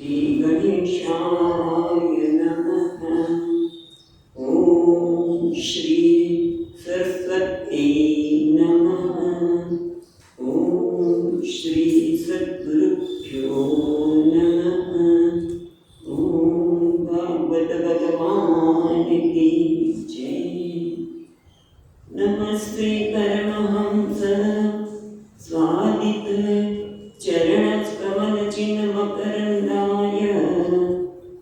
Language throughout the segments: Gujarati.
श्रीगणेशाय नमः। ॐ श्री सरस्वती नमः। ॐ श्री सद्गुरुभ्यो नमः। ॐ भागवत भगवान की जय। नमस्ते परमहंस स्वादित चरणकमलचिन्मकरन्दाय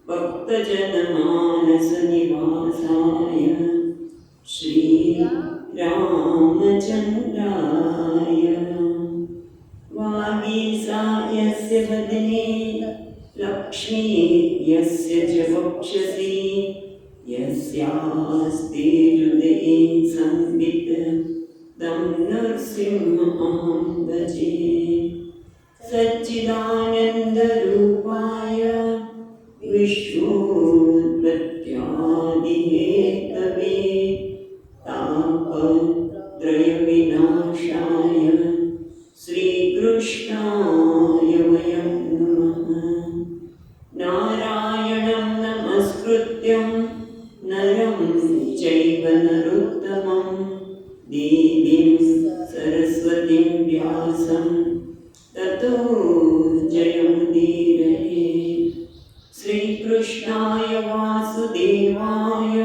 भक्तजनमानसनिवासाय श्रीरामचन्द्राय। वागीसायस्य वदने लक्ष्मी यस्य च वक्षसि यस्यास्ते हृदये संवित् तं नृसिंहमहं भजे। सच्चिदानन्दरूपाय विश्वोत्पत्त्यादिहेतवे तापत्रयविनाशाय श्रीकृष्णाय वयं नमः। नारायणं नमस्कृत्यं नरं चैव नरोत्तमं देवीं सरस्वतीं व्यासं ततो जयमुदीरये। श्रीकृष्णाय वासुदेवाय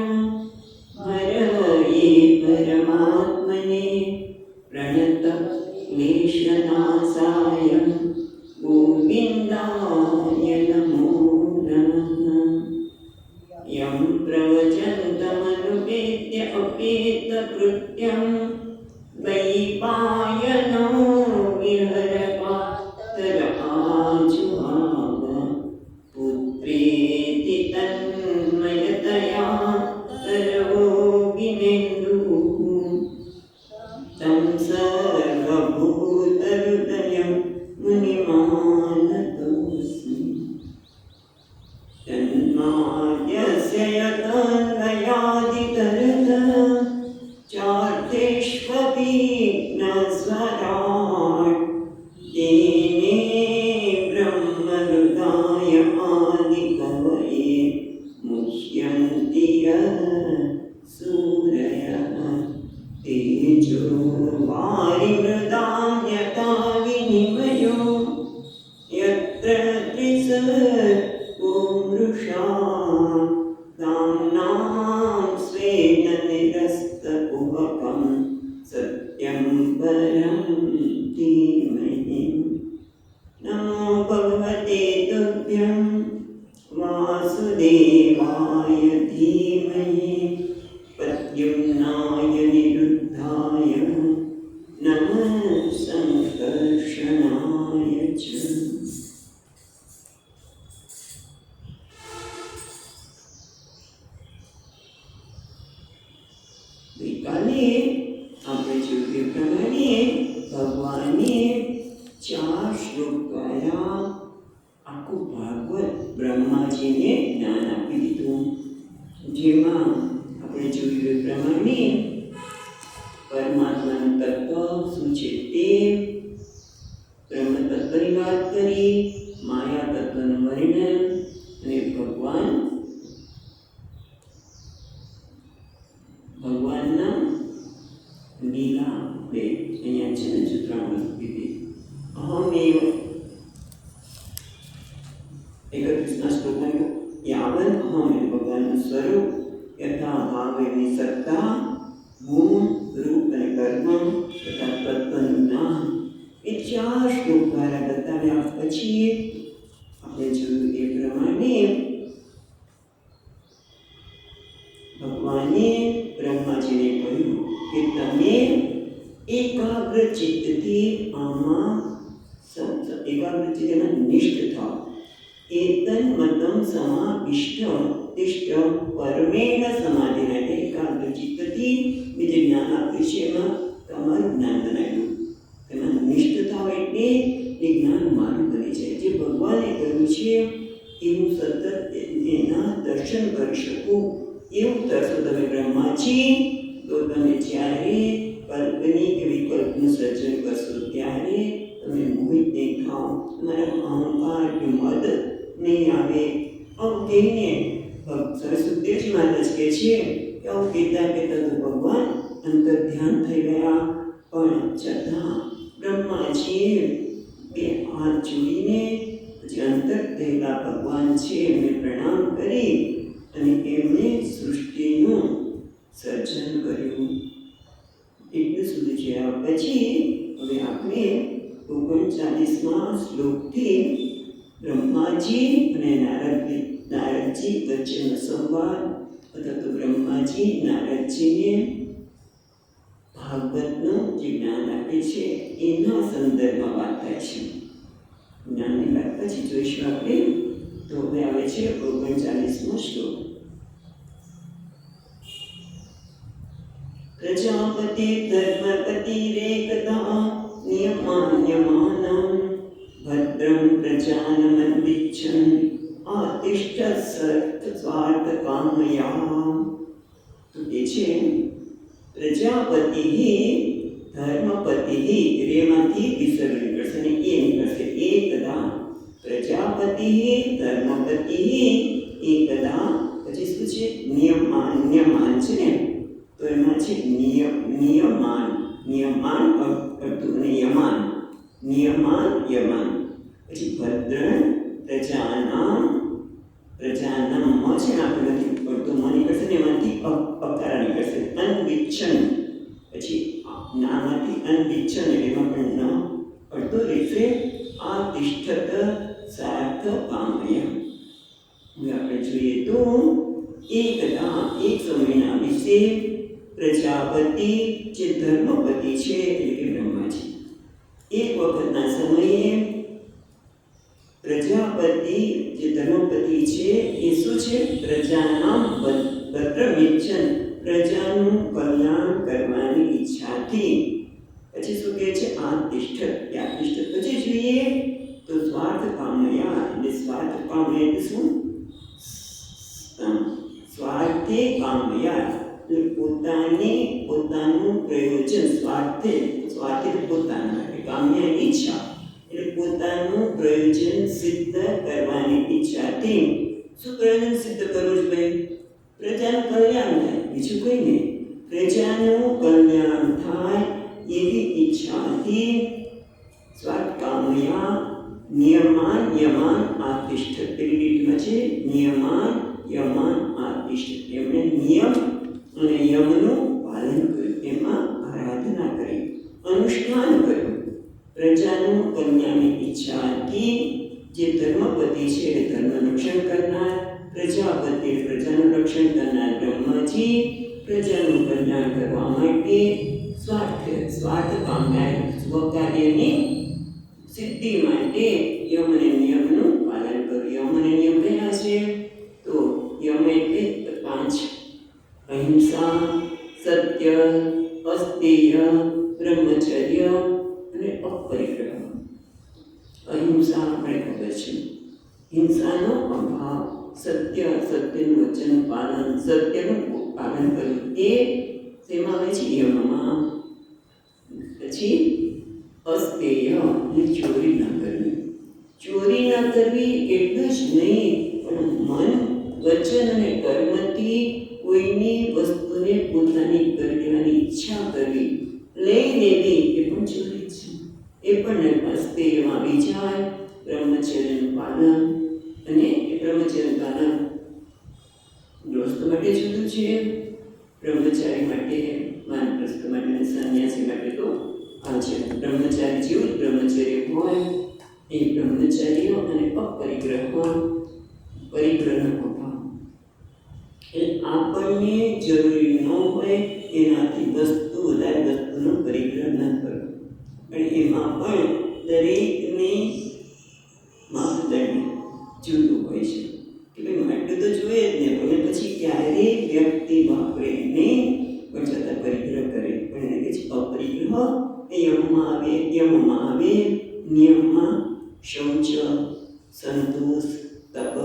हरये परमात्मने प्रणतक्लेशनाशाय गोविन्दाय नमो नमः। यं प्रवचन्तमनुपेत्य अपेतकृत्यं द्वैपायनो विहरपात्तराजुहाव पुत्रेति तन्मयतया सर्वोऽभिनेन्दुः तं सर्वभूतहृदयं मुनिमानतोऽस्मि। तन्माद्यस्य यतन्वयादितरतः चार्थेष्वपि न स्वराट् तेने ब्रह्महृदाय आदिकवये मुह्यन्ति यः सूरयः। तेजो वारिमृदां यथा विनिमयो यत्र त्रिसर्गो मृषा धाम्नां स्वेन निरस्तकुहकं सत्यं परं धीमहि। नमो भगवते तुभ्यं वासुदेवाय धीमहि प्रद्युम्नाय निरुद्धाय नमः संकर्षणाय च। ગઈકાલે આપણે જોયું પ્રમાણે ભગવાને 4 શ્લોક દ્વારા આખું ભાગવત બ્રહ્માજીને જ્ઞાન આપી દીધું, જેમાં આપણે જોયું પ્રમાણે પરમાત્માનું તત્વ શું છે તે, બ્રહ્મ તત્વની વાત કરી, માયા તત્વનું વર્ણન અને ભગવાનના લીલા બે અહીંયા છે ને ચિત્રાણ વસ્તુ કીધી. અહમેવ 31ના શ્લોકમાં યાવન અહમ એટલે ભગવાનનું સ્વરૂપ, યથા ભાવેની સત્તા, ગુણ રૂપ અને કર્મ તથા તત્વનું જ્ઞાન એ 4 શ્લોક દ્વારા બતાવ્યા પછી આપણે જોયું એ પ્રમાણે ભગવાને બ્રહ્માજીને કહ્યું કે તમે એકાગ્ર ચિત્તથી આમાં નિષ્ઠ થાઓ. એતન મતમ સમાવિષ્ટ તિષ્ઠ પરમેણ સમાધિના એકાગ્ર ચિત્તથી બીજે જ્ઞાન આપ્યું છે, એમાં તમારું જ્ઞાન બનાવ્યું. તેમાં નિષ્ઠ થાવ એટલે એ જ્ઞાન મારું બની જાય. જે ભગવાને કહ્યું છે એ હું સતત એના દર્શન કરી શકું એવું કરશો તમે બ્રહ્માજી, તો તમે જ્યારે કલ્પની કે વિકલ્પનું સર્જન કરશો ત્યારે તમે મોહિત નહીં થાઓ, તમારા અહંકાર કે મદ ન નહીં આવે. આવું કહીને સરસ્વતીજી મહારાજ કહે છે કે આવું કહેતા કહેતા તો ભગવાન અંતર ધ્યાન થઈ ગયા. પણ છતાં બ્રહ્માજીએ બે હાથ જોડીને પછી અંતર થયેલા ભગવાન છે એમને પ્રણામ કરી અને એમણે સૃષ્ટિનું સર્જન કર્યું. એટલું સુધી જોયા પછી હવે આપણે 39મા શ્લોકથી બ્રહ્માજી અને નારદજી વચ્ચેનો સંવાદ અથવા તો બ્રહ્માજી નારદજીને ભાગવતનું જે જ્ઞાન આપે છે એના સંદર્ભમાં વાત થાય છે. જ્ઞાનની વાત પછી જોઈશું આપણે. તો હવે આવે છે 39મો શ્લોક. પ્રજાપતિ ધર્મપતિરેકદા નિયમાન્યમાનં ભદ્રં પ્રજાનમન્વિચ્છન આતિષ્ઠ સ્વાર્થકામયા. તો કે છે પ્રજાપતિ ધર્મપતિ રેમાંથી વિસર્ગ નીકળશે અને એ નીકળશે એકદા. પ્રજાપતિ ધર્મપતિ એકદા. પછી શું છે? નિયમાન્યમાન છે ને, તો એમાં છે નિયમાન અડધું અને યમાન યમાન. પછી ભદ્ર પ્રજાનામ છે ને આપણેમાંથી અડધું મ નીકળશે ને એમાંથી અકારા નીકળશે. અનવિચ્છન પછી નામાંથી અનવિચ્છન એટલે એમાં પણ ન અડધો રહેશે. આ તિષ્ઠત સાર્થ કામય. હવે આપણે જોઈએ તો એકદા એક સમયના વિશે પ્રજાપતિ જે ધર્મપતિ છે એટલે કે બ્રહ્માજી, એક વખતના સમયે પ્રજાપતિ જે ધર્મપતિ છે એ શું છે? પ્રજાનામ ભદ્રમિચ્છન પ્રજાનું કલ્યાણ કરવાની ઈચ્છાથી. પછી શું કહે છે? આતિષ્ઠ. આતિષ્ઠ પછી જોઈએ તો સ્વાર્થ કામયા. એટલે સ્વાર્થ કામયા એટલે શું? સ્વાર્થે કામયા એટલે પોતાનું પ્રયોજન. સ્વાર્થે પોતાના માટે, કામ્યા ઈચ્છા એટલે પોતાનું પ્રયોજન સિદ્ધ કરવાની ઈચ્છાથી. શું પ્રયોજન સિદ્ધ કરવું છે ભાઈ? પ્રજાનું કલ્યાણ થાય, બીજું કંઈ નહીં. પ્રજાનું કલ્યાણ થાય એવી ઈચ્છાથી સ્વાર્થ કામયા નિયમાન યમાન આતિષ્ઠ. પેલી રીતમાં છે નિયમાન યમાન આતિષ્ઠ. એમણે નિયમ અને યમનું પાલન કર્યું, એમાં આરાધના કરી, અનુષ્ઠાન કર્યું. પ્રજાનું કલ્યાણની ઈચ્છાથી જે ધર્મપતિ છે એ ધર્મનું રક્ષણ કરનાર, પ્રજાપતિ પ્રજાનું રક્ષણ કરનાર બ્રહ્માજી પ્રજાનું કલ્યાણ કરવા માટે સ્વાર્થ કામના સ્વકાર્યની સિદ્ધિ માટે યમ અને નિયમનું પાલન કર્યું. યમ અને નિયમ કયા છે? તો યમ એટલે 5: અહિંસા, સત્ય, અસ્તેય, બ્રહ્મચર્ય અને અપરિગ્રહ. અહિંસા આપણે ખબર છે, હિંસાનો અભાવ. સત્યનું વચન પાલન, સત્યનું પાલન કરવું એ તેમાં આવે છે યમમાં. પછી અસ્તેય એટલે ચોરી ન કરવી. ચોરી ન કરવી એટલું જ નહીં, પણ મન, વચન અને કર્મથી કોઈની વસ્તુને પોતાની કરી લેવાની ઈચ્છા કરવી, લઈ લેવી એ પણ ચોરી છે. એ પણ અસ્તેયમાં આવી જાય. બ્રહ્મચર્યનું પાલન, અને એ બ્રહ્મચર્યનું પાલન ગૃહસ્થ માટે જુદું છે, બ્રહ્મચારી માટે, વાનપ્રસ્થ માટે અને સંન્યાસી માટે તો આ છે. બ્રહ્મચારી જેવું જ બ્રહ્મચર્ય હોય એ બ્રહ્મચારીઓ અને પરિગ્રહનો અભાવ. એટલે આપણને જરૂરી ન હોય એનાથી વધારે વસ્તુનો પરિગ્રહ ન કરવો. અને એમાં પણ દરેકની માપદંડ જુદું હોય છે કે ભાઈ માટલું તો જોઈએ જ ને, પણ પછી ક્યારેય વ્યક્તિ વાપરે નહીં, પણ છતાં પરિગ્રહ કરે. પણ એને કે છે અપરિગ્રહ. એ યમમાં આવે. નિયમમાં શૌચ, સંતોષ, તપ,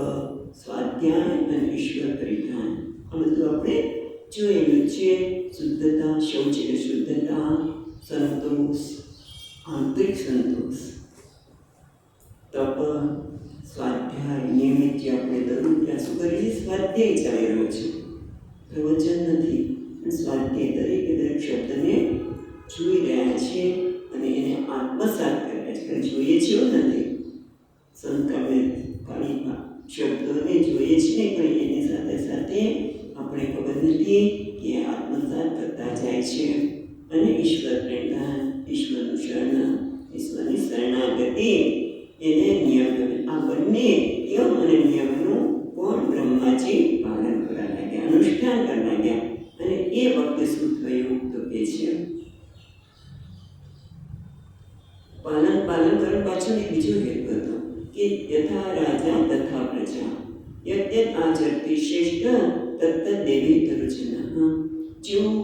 સ્વાધ્યાય અને ઈશ્વર પરિધાન. આ બધું આપણે જોયેલું છે. શુદ્ધતા, શૌચ એટલે શુદ્ધતા, સંતોષ આંતરિક સંતોષ, તપ સ્વાધ્યાય સ્વાધ્યાય નિયમિત જે આપણે દરરોજ શું કરીએ છીએ, સ્વાધ્યાય ચાલી રહ્યો છે, પ્રવચન નથી. સ્વાધ્યાય દરેકે દરેક શબ્દને જોઈ રહ્યા છે અને એને આત્મસાત કર્યા છે. જોઈએ છે એવું નથી, સંતાને ખાલી શબ્દોને જોઈએ છે ને, પણ એની સાથે સાથે આપણે ખબર નથી કે આત્મસાત કરતા જાય છે અને ઈશ્વર પ્રેરણા, ઈશ્વરનું શરણ, ઈશ્વરની શરણાગતિ, એને નિયમ. આ બંને નિયમ અને નિયમનું કોણ બ્રહ્માજી પાલન કરવા લાગ્યા, અનુષ્ઠાન કરવા લાગ્યા. અને એ વખતે શું થયું તો કે છે પાલન કરવા પાછળ એક બીજો હેતુ હતો કે યથા રાજા તથા પ્રજા યદ્યત આચરતી શ્રેષ્ઠ તત્ત દેવી તરુજના. જેવું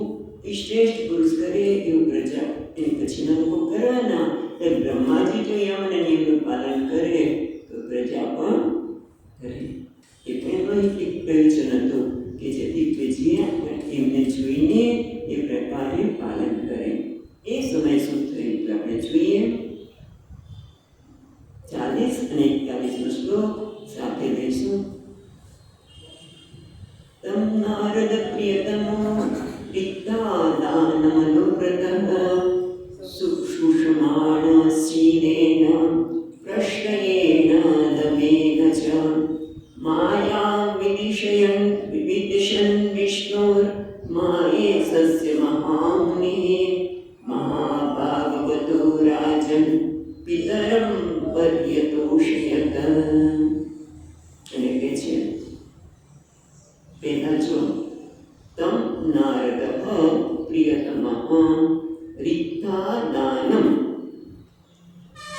શ્રેષ્ઠ પુરુષ કરે એવું પ્રજા એની પછીના લોકો કરવાના. એટલે બ્રહ્માજી જો યમ અને નિયમનું પાલન કરે તો પ્રજા પણ કરે. એ પણ એમાં એક પ્રયોજન હતું કે જેથી પ્રજા એમને જોઈને એ પ્રકારે પાલન કરે. એ સમય શું થયું તો આપણે જોઈએ 40 અને 41નો શ્લોક સાથે લઈશું. તમ નારદ પ્રિયતમો રિક્તાદાનમનુવ્રતઃ સુષુષ્માણ શીલેન પ્રશ્રયેણ દમેન ચ માયા વિદિશયન વિષ્ણુર માયે સસ્ય મહામુનિ મહાભાગવતો રાજન પિતરમ પર્યતોષયત. અને કે છે પહેલા જો તમ નારદ પ્રિયતમ રિક્તા દાનમ,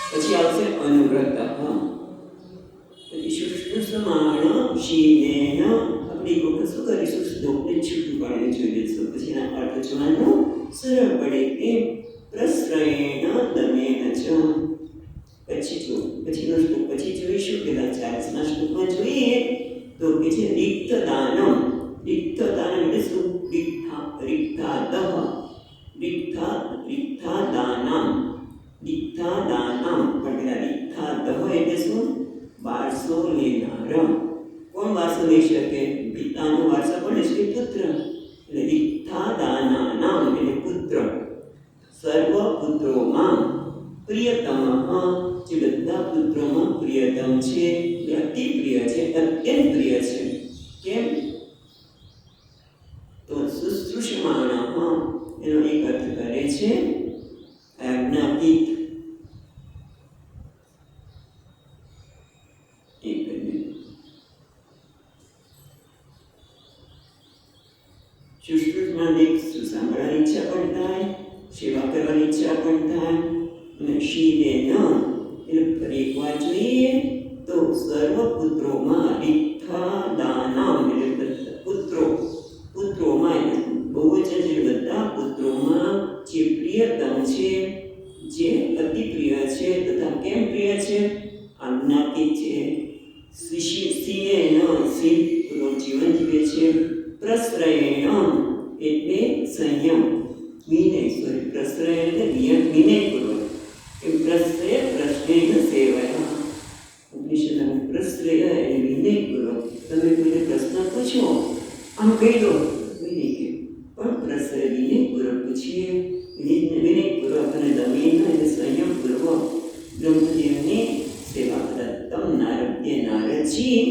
પછી આવશે અનુવ્રત, પછી શુશ્રુષમાણ શીલેન. આપણે એક વખત શું કરીશું, શ્લોકને છૂટું પાડીને જોઈ લઈશું, પછી એના અર્થ જોવાનું સરળ પડે કે પ્રશ્રયેણ દમેન ચ. પછીનો શ્લોક પછી જોઈશું. પેલા 40ના શ્લોકમાં જોઈએ તો કે છે રિક્ત દાનમ. રિક્ત દાનમ એટલે શું? રિક્તા દાનમ પણ પેલા રિક્તાદહ એટલે શું? વારસો લેનાર. કોણ વારસો લઈ શકે? પિતાનો વારસો કોણ છે? પુત્ર. એટલે રિક્તા દાનાનામ એટલે પુત્ર. સર્વ પુત્રોમાં પ્રિયતમ, જે બધા પુત્રોમાં પ્રિયતમ છે, અતિ પ્રિય છે, અત્યંત પ્રિય છે. કેમ? તો શુશ્રુષમાણ એનો એક અર્થ કરે છે આજ્ઞાપિત. શુશ્રુષમાને સાંભળવાની ઈચ્છા પણ થાય, સેવા કરવાની ઈચ્છા પણ થાય. અને શીલેન એટલે એકવાર જોઈએ તો સર્વ પુત્રોમાં રિક્તા દાનામ એટલે પુત્રોમાં બહુ જ બધા પુત્રોમાં જે પ્રિયતમ છે, જે અતિ પ્રિય છે, તથા કેમ પ્રિય છે? આજ્ઞાપિત છે. શીલેન જીવન જીવે છે. પ્રશ્રયેણ એટલે સંયમ, પ્રશ્રય એટલે વિનયપૂર્વક. પ્રશ્રય પ્રશ્નેન સેવયા. ઉપનિષદમાં પ્રશ્રય એટલે વિનયપૂર્વક. તમે કોઈને પ્રશ્ન પૂછો, આમ કહી દો, પણ પ્રશ્રય વિનયપૂર્વક પૂછીએ, વિનયપૂર્વક અને દમેન એટલે સંયમપૂર્વક બ્રહ્મદેવની સેવા કરતા. તમ નારદજી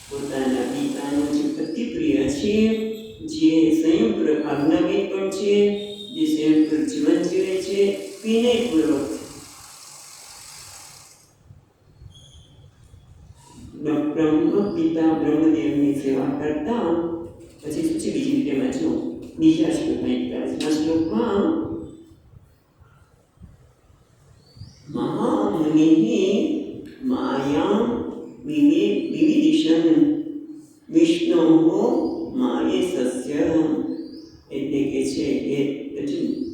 પોતાના પિતાનો જે અતિ પ્રિય છે, જે સંયમપૂર્વક આજ્ઞાપિત પણ છે, જે સંયમપૂર્વક જીવન જીવે છે, વિનયપૂર્વક પિતા બ્રહ્મદેવની સેવા કરતા. પછી શું છે બીજી રીતેમાં જો બીજા શ્લોકમાં 41ના શ્લોકમાં મહામુનિ માયા વિવિદિશન વિષ્ણુ માયે સસ્ય. એટલે કે છે એ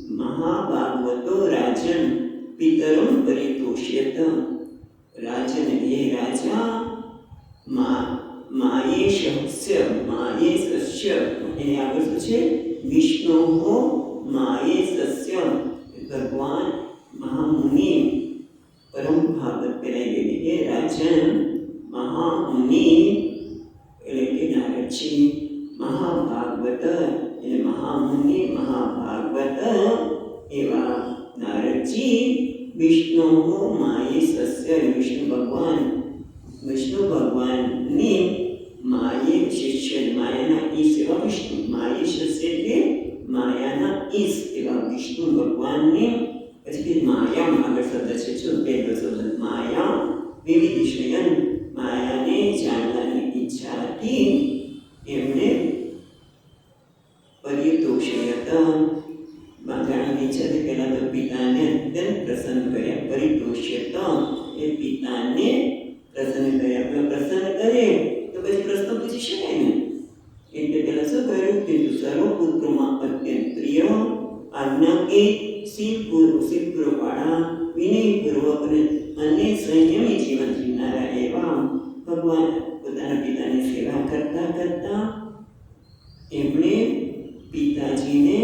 મહાભાગવતો રાજન પિતરમ પરિતોષ્યત. રાજન એ રાજા માયે સસ્ય એને આગળ શું છે? વિષ્ણુ માયે સસ્ય. ભગવાન મહામુનિ પરમ ભાગવત કહેવાય. રાજન મહા મહામુનિ એટલે કે નારદજી, મહાભાગવત એટલે મહામુનિ મહાભાગવત એવા નારદજી વિષ્ણુ માયે વિષ્ણુ ભગવાનની માયે શિષ્ય, માયાના ઈશ એવા વિષ્ણુ, માયે શિષ્ય એટલે માયાના ઈશ એવા વિષ્ણુ ભગવાનની. પછી માયા આગળ શબ્દ છે, જો પહેલો શબ્દ માયા વિવિધ શયન, માયાને જાણવાની ઈચ્છાથી એમણે પરિતોષયત, જાણવાની ઈચ્છાથી પહેલા તો પિતાને અત્યંત પ્રસન્ન કર્યા. પરિતોષ્યત એ પિતાને પ્રસન્ન કર્યા. પ્રસન્ન કરે તો પછી પ્રશ્ન પૂછી શકાય ને, એટલે પહેલા શું કર્યું કે સર્વપુત્રોમાં અત્યંત પ્રિય, આજ્ઞાકીત, શીલપૂર્વકવાળા, વિનયપૂર્વક અને સંયમી જીવન જીવનારા એવા ભગવાન પોતાના પિતાની સેવા કરતા કરતા એમણે પિતાજીને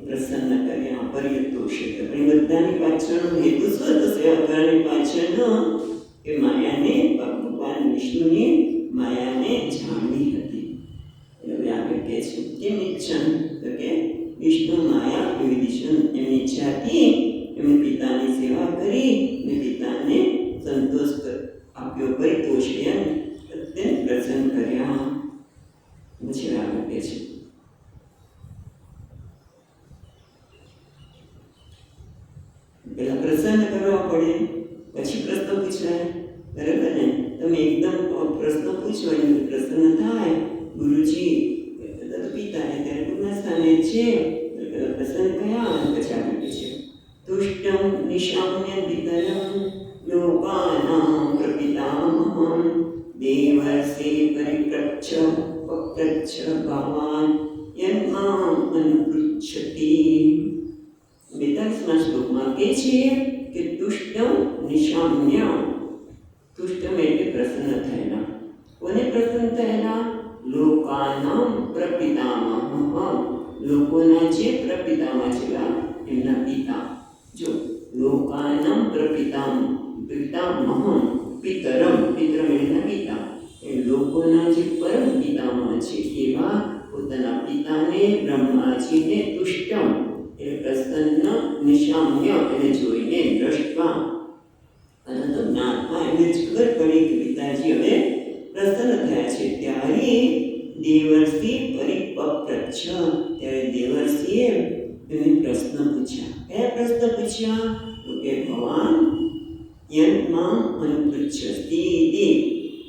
પ્રસન્ન કર્યા. પરિતોષિત પણ બધાની પાછળનો હેતુ શું હતો? સેવા કરવાની પાછળનો એ માયાને, ભગવાન વિષ્ણુની માયાને જાણવી હતી. એટલે આગળ કહે છે કેમ ઈચ્છા તો કે વિષ્ણુ માયા વિવિધિશન એમની ઈચ્છાથી એમણે પિતાની સેવા કરી અને પિતાને સંતોષ આપ્યો. પરિતોષયન અત્યંત પ્રસન્ન કર્યા. પછી આગળ કહે છે પેલા પ્રસન્ન કરવા પડે પછી પ્રશ્ન પૂછાય, બરાબર ને? તમે એકદમ પ્રશ્ન પૂછો અને પ્રસન્ન થાય, ગુરુજી પિતા ત્યારે ગુરુના સ્થાને છે, પ્રસન્ન કયા પછી આગળ છે તુષ્ટમ નિશામ્ય પિતરમ લોકાનામ પ્રપિતામહં દેવર્ષિ પરિપ્રચ્છ પપ્રચ્છ ભગવાન યન્મામ અનુપૃચ્છતિ. 42મા શ્લોકમાં કહે છે કે તુષ્ટમ નિશામ્ય, તુષ્ટમ એટલે પ્રસન્ન થયેલા. કોને પ્રસન્ન થયેલા? લોકાનામ પ્રપિતામહઃ, લોકોના જે પ્રપિતામહ છે એમના પિતા. જો લોકાનામ પિતામહં, પિતરમ, પિતરમ એના પિતા, એ લોકોના જે પરમ પિતામહ છે એવા પોતાના પિતાને બ્રહ્માજીને તુષ્ટમ એ પ્રસન્ન, નિશામ્ય એને જોઈને, દ્રષ્ટવા અને તો જ્ઞાતમાં એમને ખબર પડી કે પિતાજી હવે પ્રસન્ન થયા છે. ત્યારે દેવર્ષિ પરિપપ્રચ્છ, ત્યારે દેવર્ષિએ એને પ્રશ્ન પૂછ્યા. કયા પ્રશ્ન પૂછ્યા? તો કે ભગવાન યન્મામ અનુપૃચ્છતિ,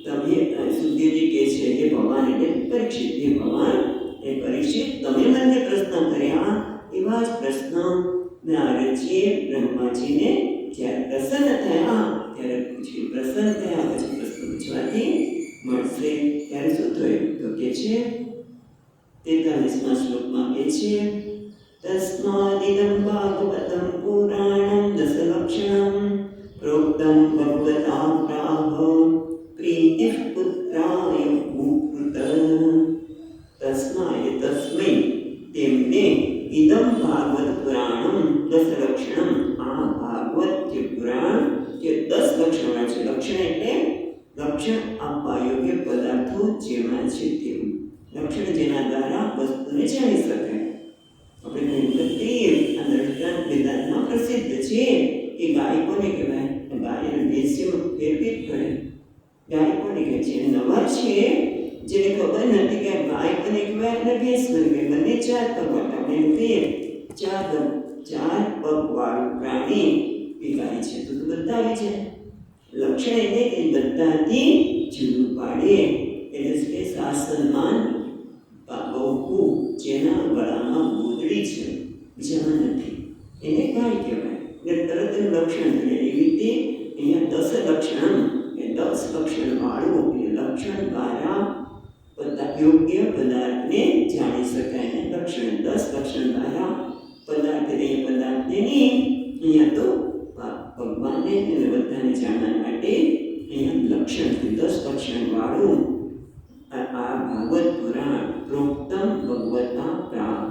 તમે સુખદેવજી કહે છે કે ભગવાન એટલે પરીક્ષિત, એ ભગવાન એ પરીક્ષિત તમે મને પ્રશ્ન કર્યા એવા જ પ્રશ્ન નારદજીએ બ્રહ્માજીને જ્યારે પ્રસન્ન થયા ત્યારે પૂછ્યું. પ્રસન્ન થયા પછી પ્રશ્ન પૂછવાથી મળશે. ત્યારે શું થયું? તો કે છે 43મા શ્લોકમાં કહે છે તસ્માદિદં ભાગવતં પુરાણં દશલક્ષણં પ્રોક્તં ભગવતા પ્રાહ પ્રીતિઃ પુત્રાય ભૂકૃત. તસ્માય તસ્મૈ તેમને ઇદમ ભાગવત પુરાણમ દશલક્ષણમ, આ ભાગવત જે પુરાણ જે 10 લક્ષણ છે. લક્ષણ એટલે લક્ષણ આપવા યોગ્ય પદાર્થો જેમાં છે તેવું. લક્ષણ જેના દ્વારા વસ્તુને જાણી શકાય. આપણે કહીએ આ દ્રષ્ટાંત વેદાંતમાં પ્રસિદ્ધ છે કે ગાય કોને કહેવાય? ગાય અને ભેંસમાં ફેરફેર પડે. ગાય કોને કહે છે? નવા છે જેને ખબર નથી કે ગાય કોને કહેવાય અને ભેંસ કોને કહેવાય. બંને 4 પગવાળા, આપણે એમ કહીએ 4 પગવાળું પ્રાણી એ ગાય છે. તો બધા આવી જાય. લક્ષણ એટલે કે બધાથી જુદું પાડે. એટલે કે શાસનમાન બહુ જેના ગળામાં ગોદડી છે બીજામાં નથી, એને ગાય કહેવાય. એટલે તરત એનું લક્ષણ કરે. એવી રીતે અહીંયા 10 લક્ષણ એ 10 લક્ષણ વાળું એ લક્ષણ દ્વારા યોગ્ય પદાર્થને જાણી શકાય. અને લક્ષણ 10 લક્ષણ દ્વારા પદાર્થ એ પદાર્થને નહીં, અહીંયા તો ભગવાનને અને બધાને જાણવા માટે અહીંયા લક્ષણ 10 લક્ષણ વાળું આ ભાગવત પુરાણ પ્રોક્તમ ભગવતા પ્રાહ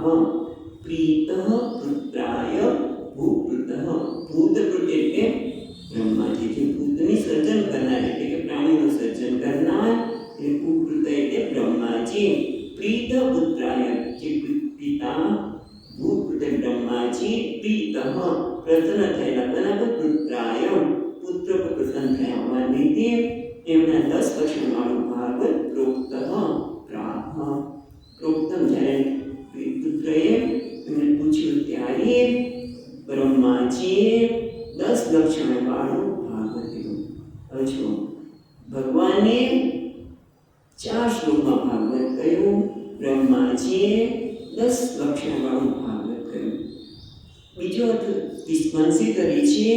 પ્રીતઃ પુત્રાય ભૂકૃતઃ. ભૂતકૃત એટલે બ્રહ્માજી જે ભૂતની સર્જન કરનાર એટલે કે પ્રાણીનું સર્જન કરનાર એ બ્રહ્માજી પ્રીત પુત્રાય જે પિતા ભૂપુત્ર બ્રહ્માજી પ્રીત પ્રસન્ન થયેલા બરાબર પુત્રાય પુત્ર પર પ્રસન્ન થયા હોવાને લીધે એમના 10 લક્ષણવાળું ભાગવત પ્રોક્ત પ્રોક્તમ જ્યારે પુત્રએ એમને પૂછ્યું ત્યારે બ્રહ્માજીએ 10 લક્ષણવાળું ભાગવત કીધું. હવે જો ભગવાને 4 શ્લોકમાં ભાગવત કહ્યું, બ્રહ્માજીએ 10 લક્ષણવાળું ભાગવત કહ્યું. બીજો અર્થ વિસ્મંસી કરી છે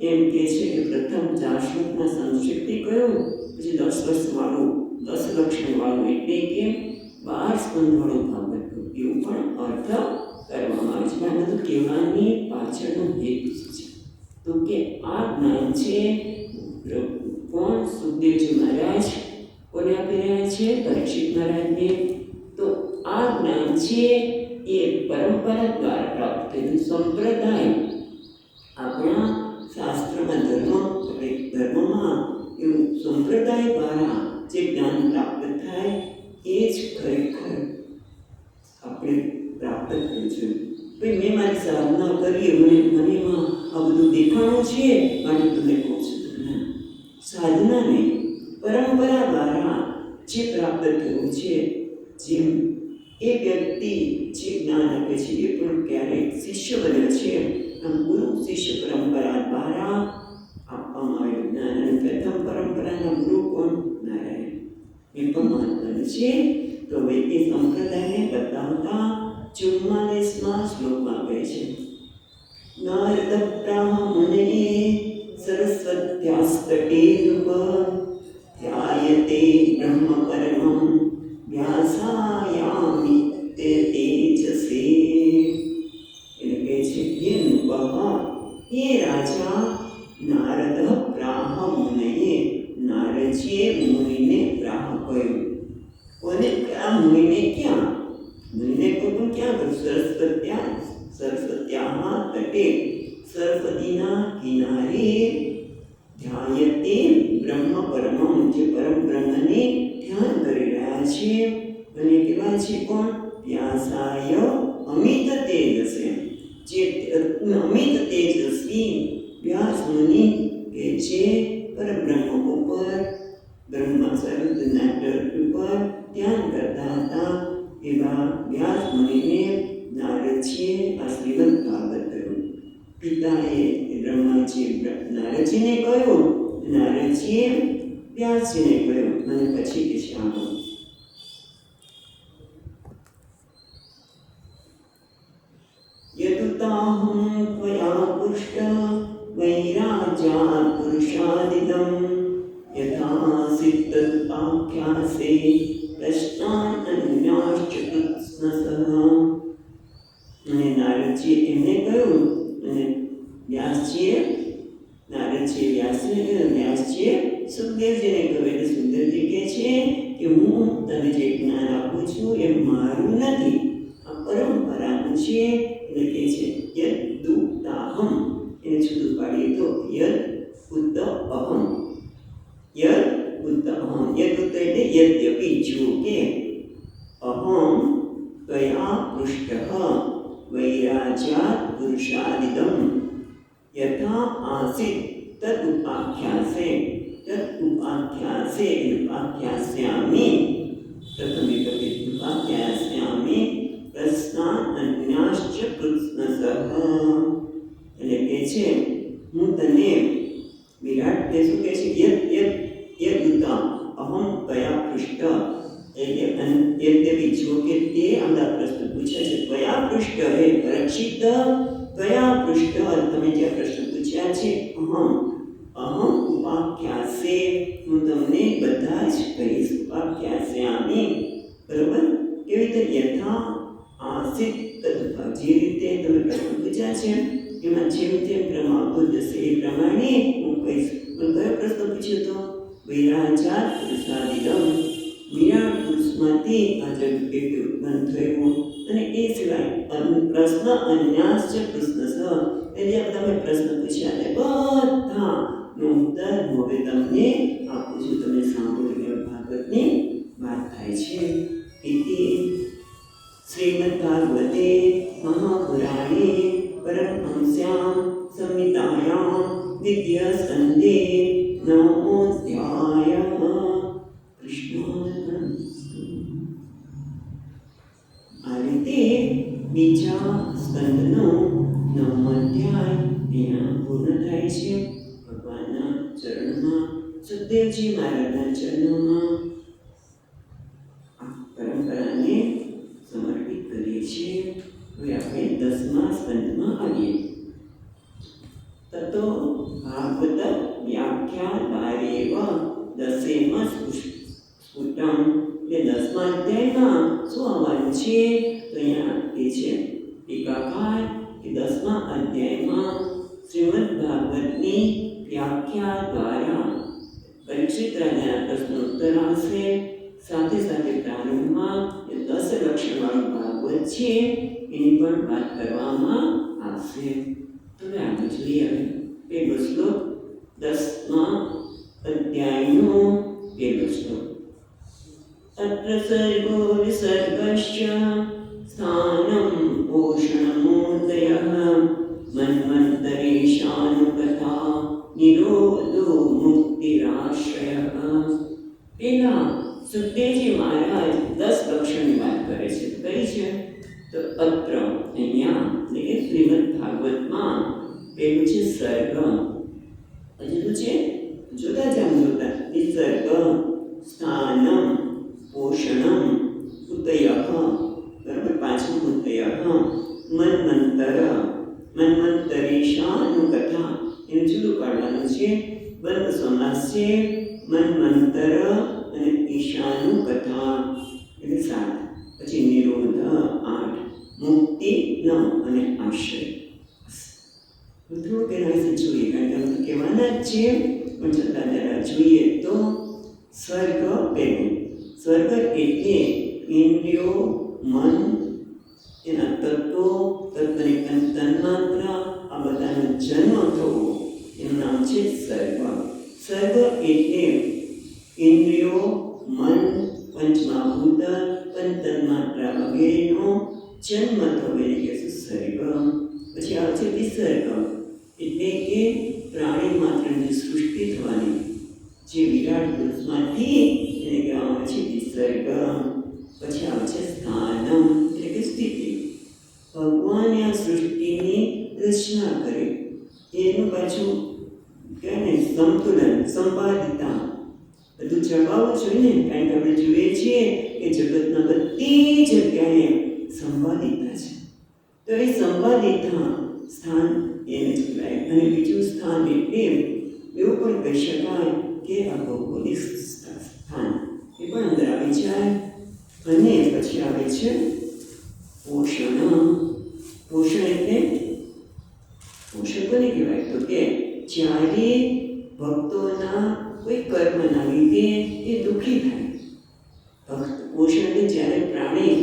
એમ કે છે કે પ્રથમ 4 શ્લોકમાં સંક્ષિપ્તિ કહ્યું, પછી 10 લક્ષણવાળું એટલે કે 12 સ્કંદવાળું ભાગવત કહ્યું. એવું પણ અર્થ કરવામાં આવે છે. આ બધું કહેવાની પાછળનો હેતુ શું છે? તો કે આ જ્ઞાન છે કોણ સુખદેવજી મહારાજ કોને આપી રહ્યા છે? પરીક્ષિત મહારાજને. તો આ જ્ઞાન છે એ પરંપરા દ્વારા પ્રાપ્ત થયેલું સંપ્રદાય. આપણા શાસ્ત્રમાં ધર્મમાં એવું સંપ્રદાય દ્વારા જે જ્ઞાન પ્રાપ્ત થાય એ જ ખરેખર આપણે પ્રાપ્ત થયું છે. ભાઈ મેં મારી સાધના કરી, મને એમાં આ બધું દેખાણું છે માટે તમને કહું છું. સાધના નહીં, પરંપરા દ્વારા જે પ્રાપ્ત થયું છે, જેમ એ વ્યક્તિ જે જ્ઞાન આપે છે એ પણ ક્યારેક શિષ્ય બન્યો છે. આમ ગુરુ શિષ્ય પરંપરા દ્વારા આપવામાં આવેલું જ્ઞાન. અને પ્રથમ પરંપરાના ગુરુ કોણ? નારાયણ. એ પણ મહત્વનું છે. તો હવે એ સંપ્રદાયને બતાવતા 44માં શ્લોકમાં કહે છે, નારદ બ્રાહ્મણે સરસ્વત્યાસ્તટે ધ્યાયતે બ્રહ્મ પરમં વ્યાસાયામિ તેજસે. એટલે કહે છે હે નૃપઃ, હે રાજા, નારદ બ્રાહ્મણે, નારદજીએ મુનિને બ્રાહ કહ્યું. કોને? આ મુનિને ક્યાં? મુનિને પણ ક્યાં કહ્યું? સરસ્વત્યાઃ તટે, સરસ્વતીના કિનારે ધ્યાયતે બ્રહ્મ પરમં, જે પરમ બ્રહ્મને ધ્યાન કરી રહ્યા છે. અને કેવા છે કોણ? વ્યાસાય અમિત તેજસે, જે અમિત તેજસ્વી વ્યાસ મુનિ કે જે પરબ્રહ્મ ઉપર બ્રહ્મા સર્વના ઉપર ધ્યાન કરતા હતા, એવા વ્યાસ મુનિને નારદજીએ આ શ્રીમદ ભાગવત કહ્યું. પિતાએ નારદજીને કહ્યું, નારદજીએ વ્યાસજીને કહ્યું. અને પછી કે છે આગળ, યદુતાહં ત્વયા પુષ્ટ વૈરાજાત પુરુષાદિદં યથાસિત તદાખ્યાસે પ્રશ્નાન અન્યાશ્ચ કૃત્સ્નસઃ. અને નારદજીએ એમને કહ્યું, અને વ્યાસજીએ વ્યાસજીએ સુખદેવજીને કહ્યું. એટલે સુખદેવજી કહે છે કે હું તને જે જ્ઞાન આપું છું એ મારું નથી, આ પરંપરાનું છે. એટલે કહે છે યદુતાહમ, એને છૂટું પાડીએ તો યદ ઉત્ત અહમ. યદ ઉત્ત અહમ, યદ ઉત્ત એટલે યદ્યપિ, જો કે અહમ ત્વયા પૃષ્ટઃ વૈરાજાત પુરુષાદિદં યથા આસિત તદ ઉપાખ્યાસે, ઉપાખ્યાસ્યામિ, પ્રથમ વિભક્તિ ઉપાખ્યાસ્યામિ પ્રશ્નાન અન્યાશ્ચ કૃત્સ્નસઃ. એટલે કે છે હું તને વિરાટ તે શું કહે છે? યદુતા અહમ ત્વયા પૃષ્ટ, એટલે યદ્યપિ, જો કે તે આમના પ્રશ્ન પૂછે છે. ત્વયા પૃષ્ટ, હે પરીક્ષિત, ત્વયા પૃષ્ટ, તમે જે પ્રશ્ન પૂછ્યા છે, અહમ ઉપાખ્યાસે, હું તમને બધા જ કહીશ. ઉપાખ્યાસ્યામિ, બરોબર? કેવી રીતે? યથા આસિત તદ્, જે રીતે તમે પ્રશ્ન પૂછ્યા છે એમાં જેમ જેમ ક્રમ આવતો જશે એ પ્રમાણે હું કહીશ. પણ કયો પ્રશ્ન પૂછ્યો તો? વૈરાજાત પુરુષાદિદં, વિરાટ પુરુષમાંથી આ જગત ઉત્પન્ન થયું. અને એ સિવાય પ્રશ્ન અન્યાશ્ચ કૃત્સ્નસઃ, એટલે તમે પ્રશ્ન પૂછ્યા તે બધાનો ઉત્તર હું હવે તમને આપું છું. તમે સાંભળો કે ભાગવતની વાત થાય છે. इति श्रीमद्भागवते महापुराणे परमहंस्यां संहितायां द्वितीयस्कन्धे नवमोऽध्यायः। कृष्णार्पणमस्तु। આ રીતે બીજા સ્કંદનો નવમો અધ્યાય ત્યાં પૂર્ણ થાય છે. ભગવાનના ચરણમાં, સુખદેવજી મહારાજના ચરણોમાં આ પરંપરાને સમર્પિત કરીએ છીએ. હવે આપણે 10મા સ્કંદમાં આવીએ. તતો ભાગવત વ્યાખ્યાદ્વારેવ દસેમ સ્ફુટમ. એટલે 10મા અધ્યાયમાં શું આવવાનું છે? તો અહીંયા એ છે ટીકાકાર કે 10મા અધ્યાયમાં શ્રીમદ ભાગવતની વ્યાખ્યા દ્વારા પરીક્ષિત રાજાના પ્રશ્નો ઉત્તર આવશે. સાથે સાથે પ્રારંભમાં જે 10 લક્ષણવાળું ભાગવત છે એની પણ વાત કરવામાં આવશે. તો આપણે જોઈએ. હવે પહેલો શ્લોક 10મા અધ્યાયનો પહેલો શ્લોક. તત્ર સર્ગો વિસર્ગશ્ચ સ્થાનમ પોષણમૂર્તયઃ મન્વંતરેશાનુકથા નિરોધો મુક્તિરાશ્રયઃ. પહેલા સુખદેવજી મહારાજ 10 લક્ષણની વાત કરે છે. કઈ છે? તો અત્ર, અહીંયા એટલે કે શ્રીમદ ભાગવતમાં પહેલું છે સર્ગ. હજુ છે જોતા જામ જોતા. વિસર્ગ, સ્થાનમ, પોષણમ, ઉતયઃ. બરાબર, પાછું ઉતયઃ. મન્વંતર, મન્વંતરેશાનુકથા. એનું જુદું પાડવાનું છે. બંધ સમાસ છે. મન્વંતર અને ઈશાનું કથા એટલે 7. પછી નિરોધ 8, મુક્તિ 9 અને આશ્રય. થોડુંક એના વિશે જોઈએ, કારણ કે અમે તો કહેવાના જ છીએ, પણ છતાં જરા જોઈએ તો સ્વર્ગ પહેલું. સ્વર્ગ એટલે ઇન્દ્રિયો, મન, એના તત્વો, તત્વની તન્માત્ર, આ બધાનો જન્મ થવો, એનું નામ છે સર્ગ. સર્ગ એટલે ઇન્દ્રિયો, મન, પંચમહાભૂત, પંચતન્માત્રા વગેરેનો જન્મ થવો એટલે કે સર્ગ. પછી આવે છે વિસર્ગ, એટલે કે પ્રાણી માત્રની સૃષ્ટિ થવાની જે વિરાટ પુરુષમાંથી એને કહેવામાં આવે છે વિસર્ગ. પછી આવે છે સ્થાનમ, એટલે કે સ્થિતિ. ભગવાને આ સૃષ્ટિની રચના કરી, એનું પાછું કહેવાય ને સંતુલન, સંવાદિતા બધું જળવાવું જોઈએ ને. કારણ કે આપણે જોઈએ છીએ કે જગતના બધી જગ્યાએ સંવાદિતા છે. તો એ સંવાદિતા સ્થાન એને જ કહેવાય. અને બીજું સ્થાન એટલે એવું પણ કહી શકાય કે આ ભૌગોલિક સ્થાન એ પણ અંદર આવી જાય. અને પછી આવે છે પોષણ. પોષણ એટલે પોષણ કોને કહેવાય? તો કે જ્યારે ભક્તોના કોઈ કર્મના લીધે એ દુઃખી થાય. ભક્ત પોષણ એટલે જ્યારે પ્રાણી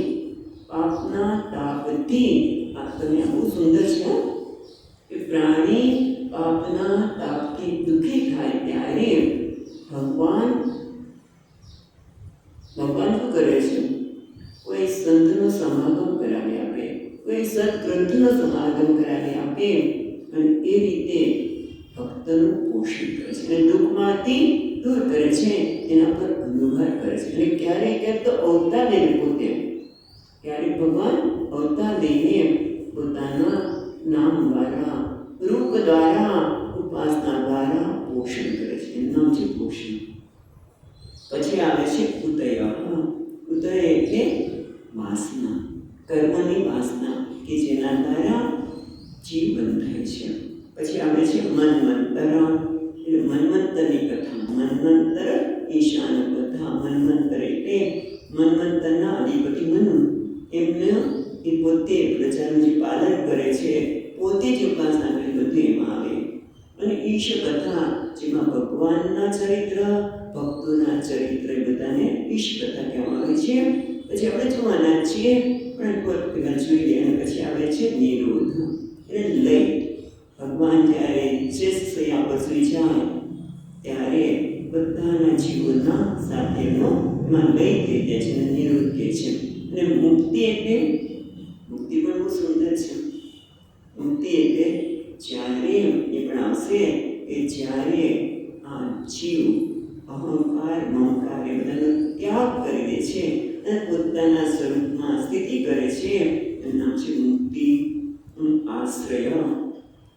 પાપના તાપથી, આ તમે બહુ સુંદર છે કે પ્રાણી પાપના તાપથી દુઃખી થાય ત્યારે ભગવાન શું કરે છે? કોઈ સંતનો સમાગમ કરાવી આપે, કોઈ સદગ્રંથનો સમાગમ કરાવી આપે, અને એ રીતે ભક્તનું પોષણ કરે છે અને દુઃખમાંથી દૂર કરે છે, એના પર અનુગ્રહ કરે છે. અને ક્યારેક તો અવતાર લઈને પોતે, ક્યારેક ભગવાન અવતાર લઈને પોતાના નામ દ્વારા, રૂપ દ્વારા, ઉપાસના દ્વારા પોષણ કરે છે. એનું નામ છે પોષણ. પછી આવે છે ઉદય. ઉદય એટલે વાસના, કર્મની વાસના કે જેના દ્વારા જીવ બંધાય છે. પછી આવે છે મન્વંતર, એટલે મન્વંતરની કથા. મન્વંતર ઈશાન કથા. મન્વંતર એટલે મન્વંતરના અધિપતિ મનુ, એમને એ પોતે પ્રજાનું જે પાલન કરે છે, પોતે જ ઉપાસના કરી, બધું એમાં આવે. અને ઈશ કથા, જેમાં ભગવાનના ચરિત્ર, ભક્તોના ચરિત્ર, એ બધાને ઈશ કથા કહેવામાં આવે છે. પછી આપણે જોવાના છીએ, પણ પેલા જોઈએ. અને પછી આવે છે નિરોધ, એટલે લય. ભગવાન જ્યારે શ્રેષ્ઠ સૈયા પર સૂઈ જાય ત્યારે બધાના જીવોના સાથેનો એમાં લય થઈ જાય છે અને નિરોધ કહે છે. અને મુક્તિ એટલે મુક્તિ પણ બહુ સુંદર છે. મુક્તિ એટલે જ્યારે એ પણ આવશે કે જ્યારે આ જીવ અહંકાર મમકાર એ બધાનો ત્યાગ કરી દે છે અને પોતાના સ્વરૂપમાં સ્થિતિ કરે છે. એનું નામ છે મુક્તિ. આશ્રય,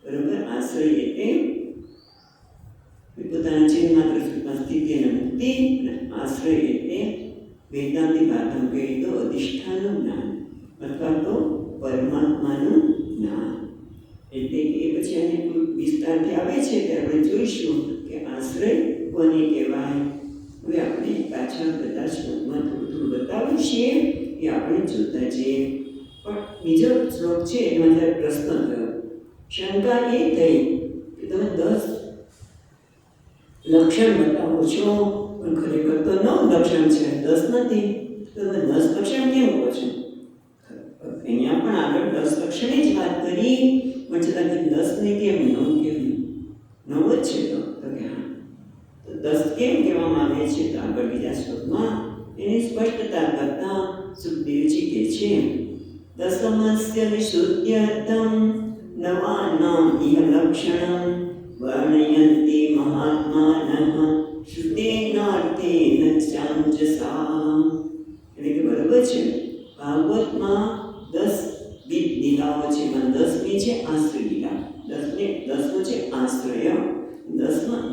બરોબર. આશ્રય એટલે પોતાના ચિન્માત્ર સ્વરૂપમાં સ્થિતિ અને મુક્તિ. અને આશ્રય એટલે વેદાંતિક ભાષામાં કહીએ તો અધિષ્ઠાનનું જ્ઞાન અથવા તો પરમાત્માનું જ્ઞાન. એટલે એ પછી આને વિસ્તારથી આવે છે ત્યારે આપણે જોઈશું કે આશ્રય કોને કહેવાય. હવે આપણે પાછળ બધા શ્લોકમાં થોડું થોડું બતાવીએ છીએ, એ આપણે જોતા જઈએ. પણ બીજો શ્લોક છે એમાં જ્યારે પ્રશ્ન થયો, શંકા એ થઈ કે તમે 10 લક્ષણ બતાવો છો પણ ખરેખર તો 9 લક્ષણ છે, 10 નથી. તમે 10 લક્ષણ કેમ કહો છો? અહીંયા પણ આગળ 10 લક્ષણની જ વાત કરી, પણ છતાં 10 ને કેમ 9 કેમ? 9 જ છે તો કે હા. તો 10 કેમ કહેવામાં આવે છે? તો આગળ બીજા શ્લોકમાં એની સ્પષ્ટતા કરતા સુખદેવજી કહે છે, દસમસ્ય વિશુદ્ધ્યર્થમ નવાનામ ઇહ લક્ષણમ વર્ણયન્તિ મહાત્માનઃ શ્રુતેનાર્થેન ચાંચસા. એટલે કે બરાબર છે, ભાગવતમાં 10 લીલાઓ છે. એમાં 10મી છે આશ્રય લીલા, 10નું છે આશ્રય.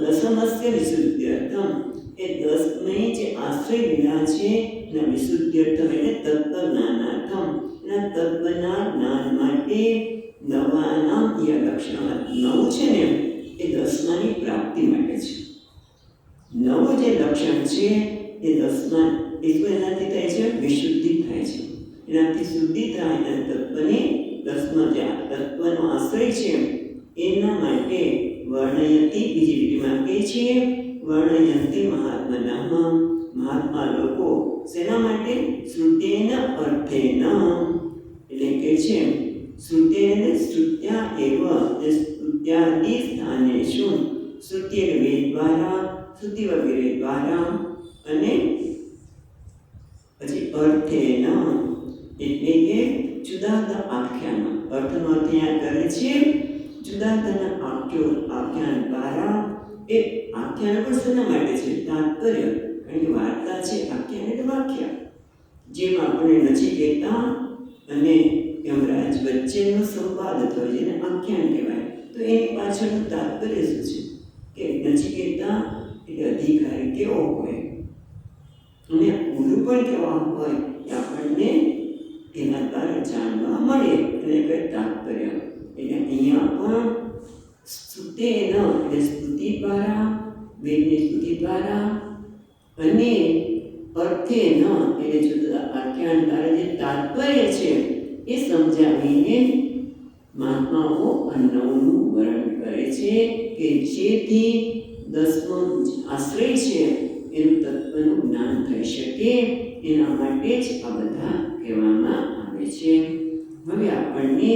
દસમસ્ય વિશુદ્ધ્યર્થમ એ 10મી જે આશ્રય લીલા છે એના વિશુદ્ધ્યર્થમ એટલે તત્વજ્ઞાનાર્થમ, એના તત્વના જ્ઞાન માટે નવાનામ ય લક્ષણ. 9 છે ને એ 10માની પ્રાપ્તિ માટે છે. 9 જે લક્ષણ છે એ 10માં એનાથી થાય છે વિશુદ્ધિ થાય છે, એનાથી શુદ્ધિ થાય. અને તત્વની 10માં જે તત્વનો આશ્રય છે એના માટે વર્ણયંતી, બીજી લીટીમાં કહે છે વર્ણયંતી મહાત્મના, મહાત્મા લોકો શેના માટે? શ્રુતેન અર્થેન. એટલે કે છે શ્રુતેન શ્રુત્યા એવ શ્રુત્યાદિ સ્થાનેષુ, શ્રુતિ એટલે વેદ દ્વારા, શ્રુતિ વગેરે દ્વારા, અને પછી અર્થેન એટલે કે જુદા જુદા આખ્યાનો. અર્થનો અર્થ અહીંયા કરે છે જુદા જુદા આખ્યાન દ્વારા. એ આખ્યાન પણ શેના માટે છે? તાત્પર્ય. કારણ કે વાર્તા છે, આખ્યાન એટલે વાક્ય. જેમ આપણે નચિકેતા અને યમરાજ વચ્ચેનો સંવાદ થયો જેને આખ્યાન કહેવાય, તો એની પાછળનું તાત્પર્ય શું છે કે નચિકેતા એટલે અધિકારી કેવો હોય અને ગુરુ પણ કેવા હોય એ આપણને એના દ્વારા જાણવા મળે. અને કંઈ તાત્પર્ય એટલે અહીંયા પણ સ્તુતેન એટલે સ્તુતિ દ્વારા, વેદની સ્તુતિ દ્વારા, અને અર્થેન એટલે જુદા આખ્યાન દ્વારા જે તાત્પર્ય છે એ સમજાવીને મહાત્માઓ આ 9નું વર્ણન કરે છે કે જેથી 10મો આશ્રય છે એનું તત્વનું જ્ઞાન થઈ શકે. એના માટે જ આ બધા કહેવામાં આવે છે. હવે આપણને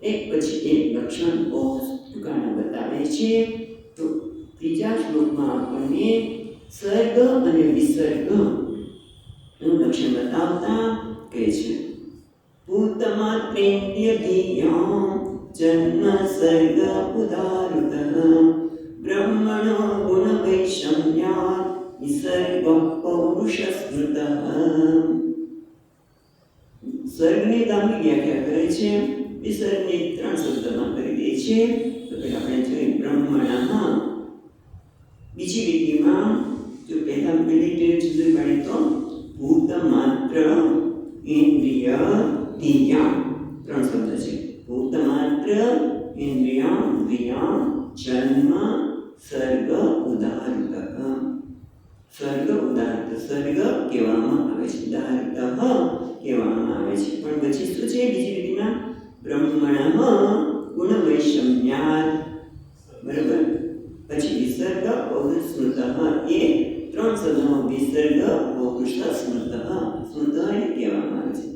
એક પછી એક લક્ષણ બહુ ટૂંકામાં બતાવે છે. તો ત્રીજા શ્લોકમાં આપણને સર્ગ અને વિસર્ગનું લક્ષણ બતાવતા કહે છે, ભૂતમાત્રેન્દ્રિય ધીયાં જન્મ સર્ગ ઉદારુતઃ બ્રહ્મણો ગુણ વૈષમ્યાત વિસર્ગ પૌરુષ સ્મૃતઃ. સર્ગની લાંબી વ્યાખ્યા કરે છે, વિસર્ગને 3 શબ્દમાં કરી દે છે. તો પહેલા આપણે જોઈએ બ્રહ્મણઃ. બીજી લીટીમાં જો પહેલા પેલી જુદી પાડી તો ભૂત માત્ર ઇન્દ્રિય ધીયાં 3 શબ્દ છે. ભૂત માત્ર ઇન્દ્રિય ધીયાં જન્મ સર્ગ ઉદાહૃતઃ. સર્ગ ઉદાહૃત, સર્ગ કહેવામાં આવે છે, ઉદાહૃતઃ કહેવામાં આવે છે. પણ પછી શું છે બીજી લીટીમાં? બ્રહ્મણઃ ગુણ વૈષમ્યાત. બરાબર. પછી વિસર્ગ પૌરુષ સ્મૃતઃ એ 3 શબ્દમાં વિસર્ગ પૌરુષ સ્મૃતઃ. સ્મૃતઃ એટલે કહેવામાં આવે છે.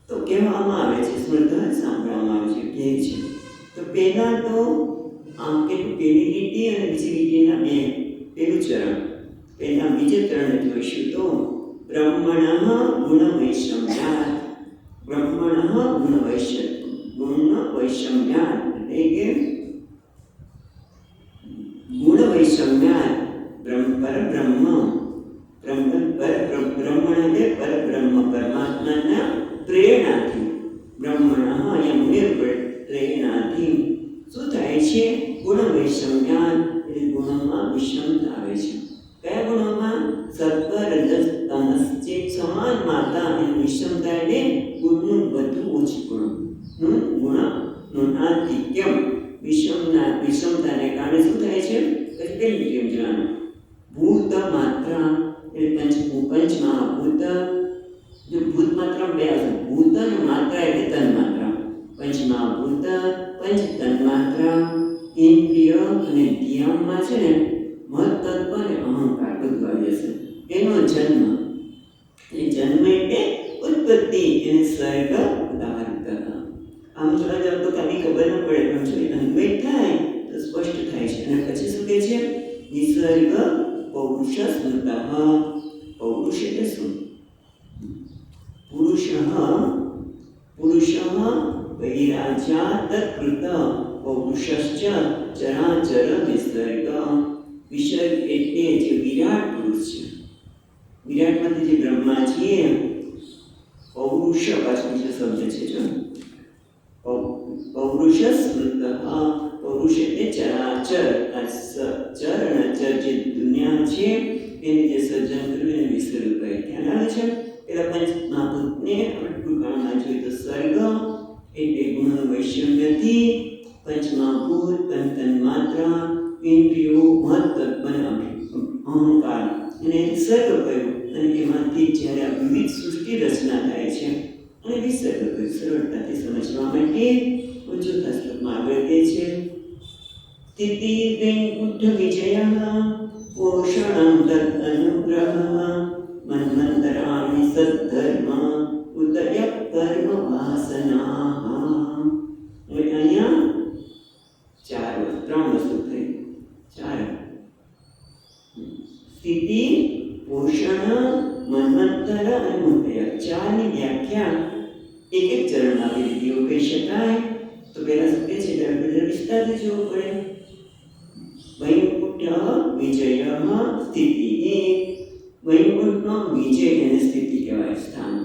તો કહેવામાં આવે છે, સ્મૃતઃ સાંભળવામાં આવે છે, કહે છે. તો પહેલાં તો આમ કેટલું પહેલી લીટી અને બીજી લીટીના બે પેલું ચરણ, પહેલાં બીજે ચરણને જોઈશું તો બ્રહ્મણઃ ગુણવૈષમ્યાત. બ્રહ્મણઃ ગુણવૈષમ્યાત એટલે કે ગુણવૈષમ્યાત પરબ્રહ્મ. બ્રહ્મણ એટલે પરબ્રહ્મ પરમાત્માના પ્રેરણાથી. બ્રહ્મણઃ અહીંયા નિર્બળ પ્રેરણાથી શું થાય છે? ગુણવૈષમ્યાત એટલે ગુણોમાં વિષમતા આવે છે. કયા ગુણોમાં? સત્વ રજસ તમસ જે સમાન માતા એની વિષમતા એટલે ગુણનું બધું ઓછું ગુણનું આધિક્યમ. વિષમતાને કારણે શું થાય છે? પેલી કેમ જોવાનું ભૂત માત્રા એટલે પંચમહાભૂત. જો ભૂત માત્રા બે આવશે, ભૂત અને માત્રા એટલે તન માત્રા. પંચમહાભૂત પંચ તન માત્રા ઇન્દ્રિય અને ધ્યાનમાં છે ને મહત્તત્વ અને અહંકાર બધું આવી જશે. એનો જન્મ જન્મ એટલે ઉત્પત્તિ એને સર્ગ ઉદાહરણ કરતા. આમ જોવા જાવ તો કદી ખબર ન પડે પણ જો અન્વય થાય તો સ્પષ્ટ થાય છે. અને પછી શું કહે છે? નિસર્ગ પૌરુષ સ્મૃતઃ. પૌરુષ એટલે શું? પુરુષ વૈરાજ્યાત કૃત પૌરુષશ્ચ ચરાચર વિસર્ગ. વિસર્ગ એટલે જે વિરાટ પુરુષ છે. વિરાટમાંથી જે બ્રહ્મા છે પૌરુષ પાછળ શબ્દ છે. જો પૌરુષ સ્મૃતઃ. પૌરુષ એટલે ચરાચર. આ ચર અને અચર જે દુનિયા છે એને જે સર્જન કર્યું એને વિસર્ગ કહે. ધ્યાન આવે છે? પેલા પંચમહાભૂતને ટૂંકાણમાં જોઈએ તો સર્ગ એટલે ગુણ વૈષમ્યથી પંચમહાભૂત પંચતન માત્રા ઇન્દ્રિયો મહત્તત્વ અહંકાર અને સર્ગ કહ્યું. અને એમાંથી જ્યારે આ વિવિધ સૃષ્ટિ રચના થાય છે અને વિસર્ગ કહ્યું. સરળતાથી સમજવા માટે ચોથા શ્લોકમાં આગળ કહે છે સ્થિતિ વૈકુંઠ વિજય પોષણં તદ અનુગ્રહ મન્વંતરાણિ સદ્ધર્મ ઉદય કર્મ વાસના. હવે અહીંયા ત્રણ વસ્તુ થઈ. સ્થિતિ પોષણ મન્વંતર અને ઉદય. ચારની વ્યાખ્યા એક એક ચરણમાં આવી રીતે એવું કહી શકાય. તો પહેલા શું કહે છે? વિસ્તારથી જોવું પડે. વૈકુંઠ વિજય સ્થિતિ. વૈકુંઠનો વિજય એને સ્થિતિ કહેવાય, સ્થાન.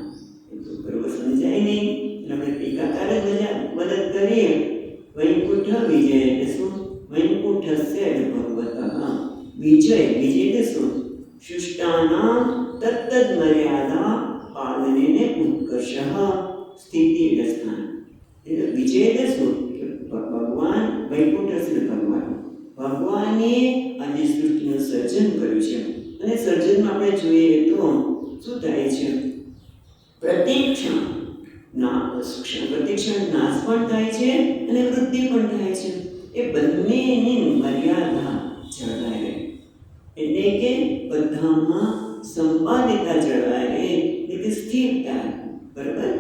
એ તો બરોબર સમજાય નહીં એટલે આપણે ટીકાકાર જ મદદ કરીએ. વૈકુંઠ વિજય એટલે શું? વૈકુંઠસ્ય એટલે ભગવતઃ વિજય. વિજય એટલે શું? શુષ્ટાનાં તત્તદ મર્યાદા પાલનેને ઉત્કર્ષ. સ્થિતિ એટલે સ્થાન. એટલે વિજય એટલે શું? ભગવાન વૈકુંઠ એટલે ભગવાન. ભગવાને આજે સૃષ્ટિનું સર્જન કર્યું છે અને સર્જનમાં આપણે જોઈએ તો શું થાય છે? પ્રતિક્ષણ નાશ પણ થાય છે અને વૃદ્ધિ પણ થાય છે. એ બંનેની મર્યાદા જળવાઈ રહે એટલે કે બધામાં સંવાદિતા જળવાઈ રહે એટલે કે સ્થિરતા. બરાબર?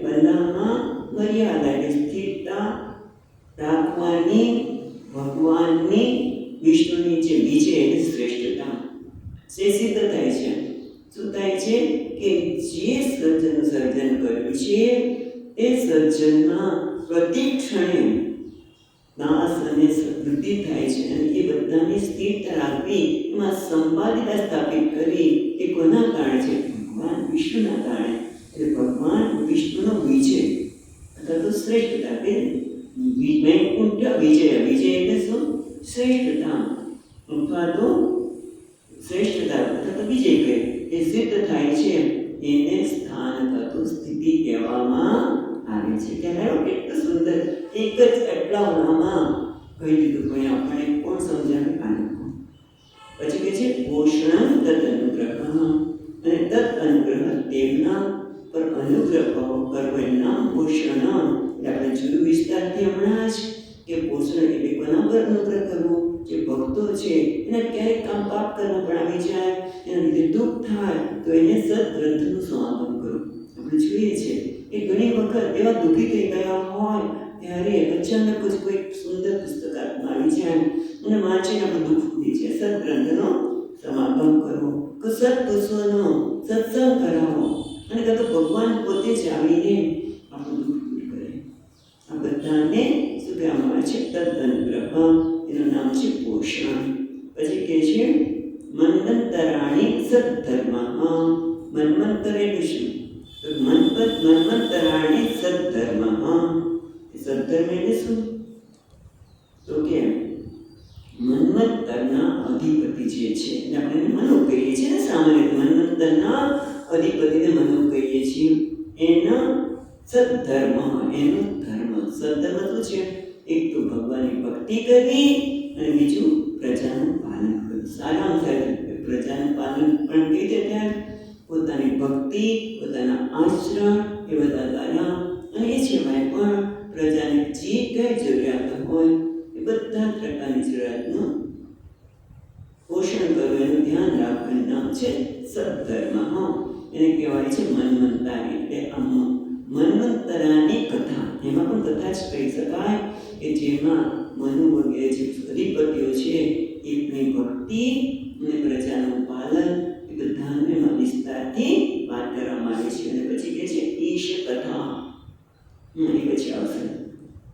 બધામાં મર્યાદા એટલે સ્થિરતા રાખવાની ભગવાનની વિષ્ણુની જે વિજય એટલે શ્રેષ્ઠતા જે સિદ્ધ થાય છે. શું થાય છે? કે જે સર્જન કર્યું છે એ સર્જનમાં પ્રતિક્ષણે નાશ અને વૃદ્ધિ થાય છે. અને એ બધાની સ્થિરતા રાખવી, એમાં સંવાદિતા સ્થાપિત કરવી એ કોના કારણે છે? ભગવાન વિષ્ણુના કારણે. એટલે ભગવાન વિષ્ણુનો વિજય અથવા તો શ્રેષ્ઠતા. વૈકુંઠ વિજય. વિજય એટલે શું? શ્રેષ્ઠતા અથવા તો શ્રેષ્ઠતા અથવા તો વિજય કહે એ સિદ્ધ થાય છે. એને સ્થાન થતું સ્થિતિ કહેવામાં આવે છે. કહેવાય કેટલું સુંદર એક જ આટલા ઓલામાં કહી દીધું. પણ આપણે કોણ સમજાવે? આનંદ. પછી કહે છે પોષણ તદ અનુગ્રહ. અને તદ અનુગ્રહ તેમના પર અનુગ્રહ કરવો નામ પોષણ. આપણે જોયું વિસ્તારથી હમણાં જ કે પોષણ એટલે કોના પર અનુગ્રહ કરવો? જે ભક્તો છે એને ક્યારેક કામ પાપ કર્મ પણ આવી જાય, એના લીધે દુઃખ થાય તો એને સદગ્રંથનું સમાપન કરવું. આપણે જોઈએ છે કે ઘણી વખત એવા દુઃખી થઈ ગયા હોય ત્યારે અચાનક જ કોઈ સુંદર પુસ્તક હાથમાં આવી જાય અને વાંચીને આપણું દુઃખ ઉડી જાય. સદગ્રંથનો સમાપન કરવો સત્પુરુષોનો સત્સંગ કરાવો અને કાં તો ભગવાન પોતે જ આવીને આપણું દુઃખ દૂર કરે. આ બધાને શું કહેવામાં આવે છે? તદનુગ્રહ. એનું નામ છે પોષણ. પછી કહે છે મન્વંતરાણી સદ્ધર્મ. મન્વંતર એટલે શું? તો મન્વંતરાણી સદ્ધર્મ. સદ્ધર્મ એટલે શું? તો કે મન્વંતરના અધિપતિ જે છે એટલે આપણે એને મનુ કહીએ છીએ ને. સામાન્ય મન્વંતરના અધિપતિને મનુ કહીએ છીએ. એનો સદ્ધર્મ, એનો ધર્મ. સદ્ધર્મ શું છે? એક તો ભગવાનની ભક્તિ કરવી અને બીજું પ્રજાનું પાલન કરવું. સારામાં સારું પ્રજાનું પાલન પણ કેવી રીતે થાય? પોતાની ભક્તિ, પોતાના આચરણ એ બધા દ્વારા, અને એ સિવાય પણ પ્રજાની જે કંઈ જરૂરિયાતો હોય એ બધા પ્રકારની જરૂરિયાતનું પોષણ કરવું, એનું ધ્યાન રાખવાનું નામ છે સદ્ધર્મ. એને કહેવાય છે મન્વંતરી. એટલે આમ મન્વંતરાની કથા, એમાં પણ કથા જ કહી શકાય કે જેમાં મનુ વગેરે જે અધિપતિઓ છે એમની ભક્તિ અને પ્રજાનું પાલન એ બધાને એમાં વિસ્તારથી વાત કરવામાં આવે છે. અને પછી કહે છે ઈશ કથા. એ પછી આવશે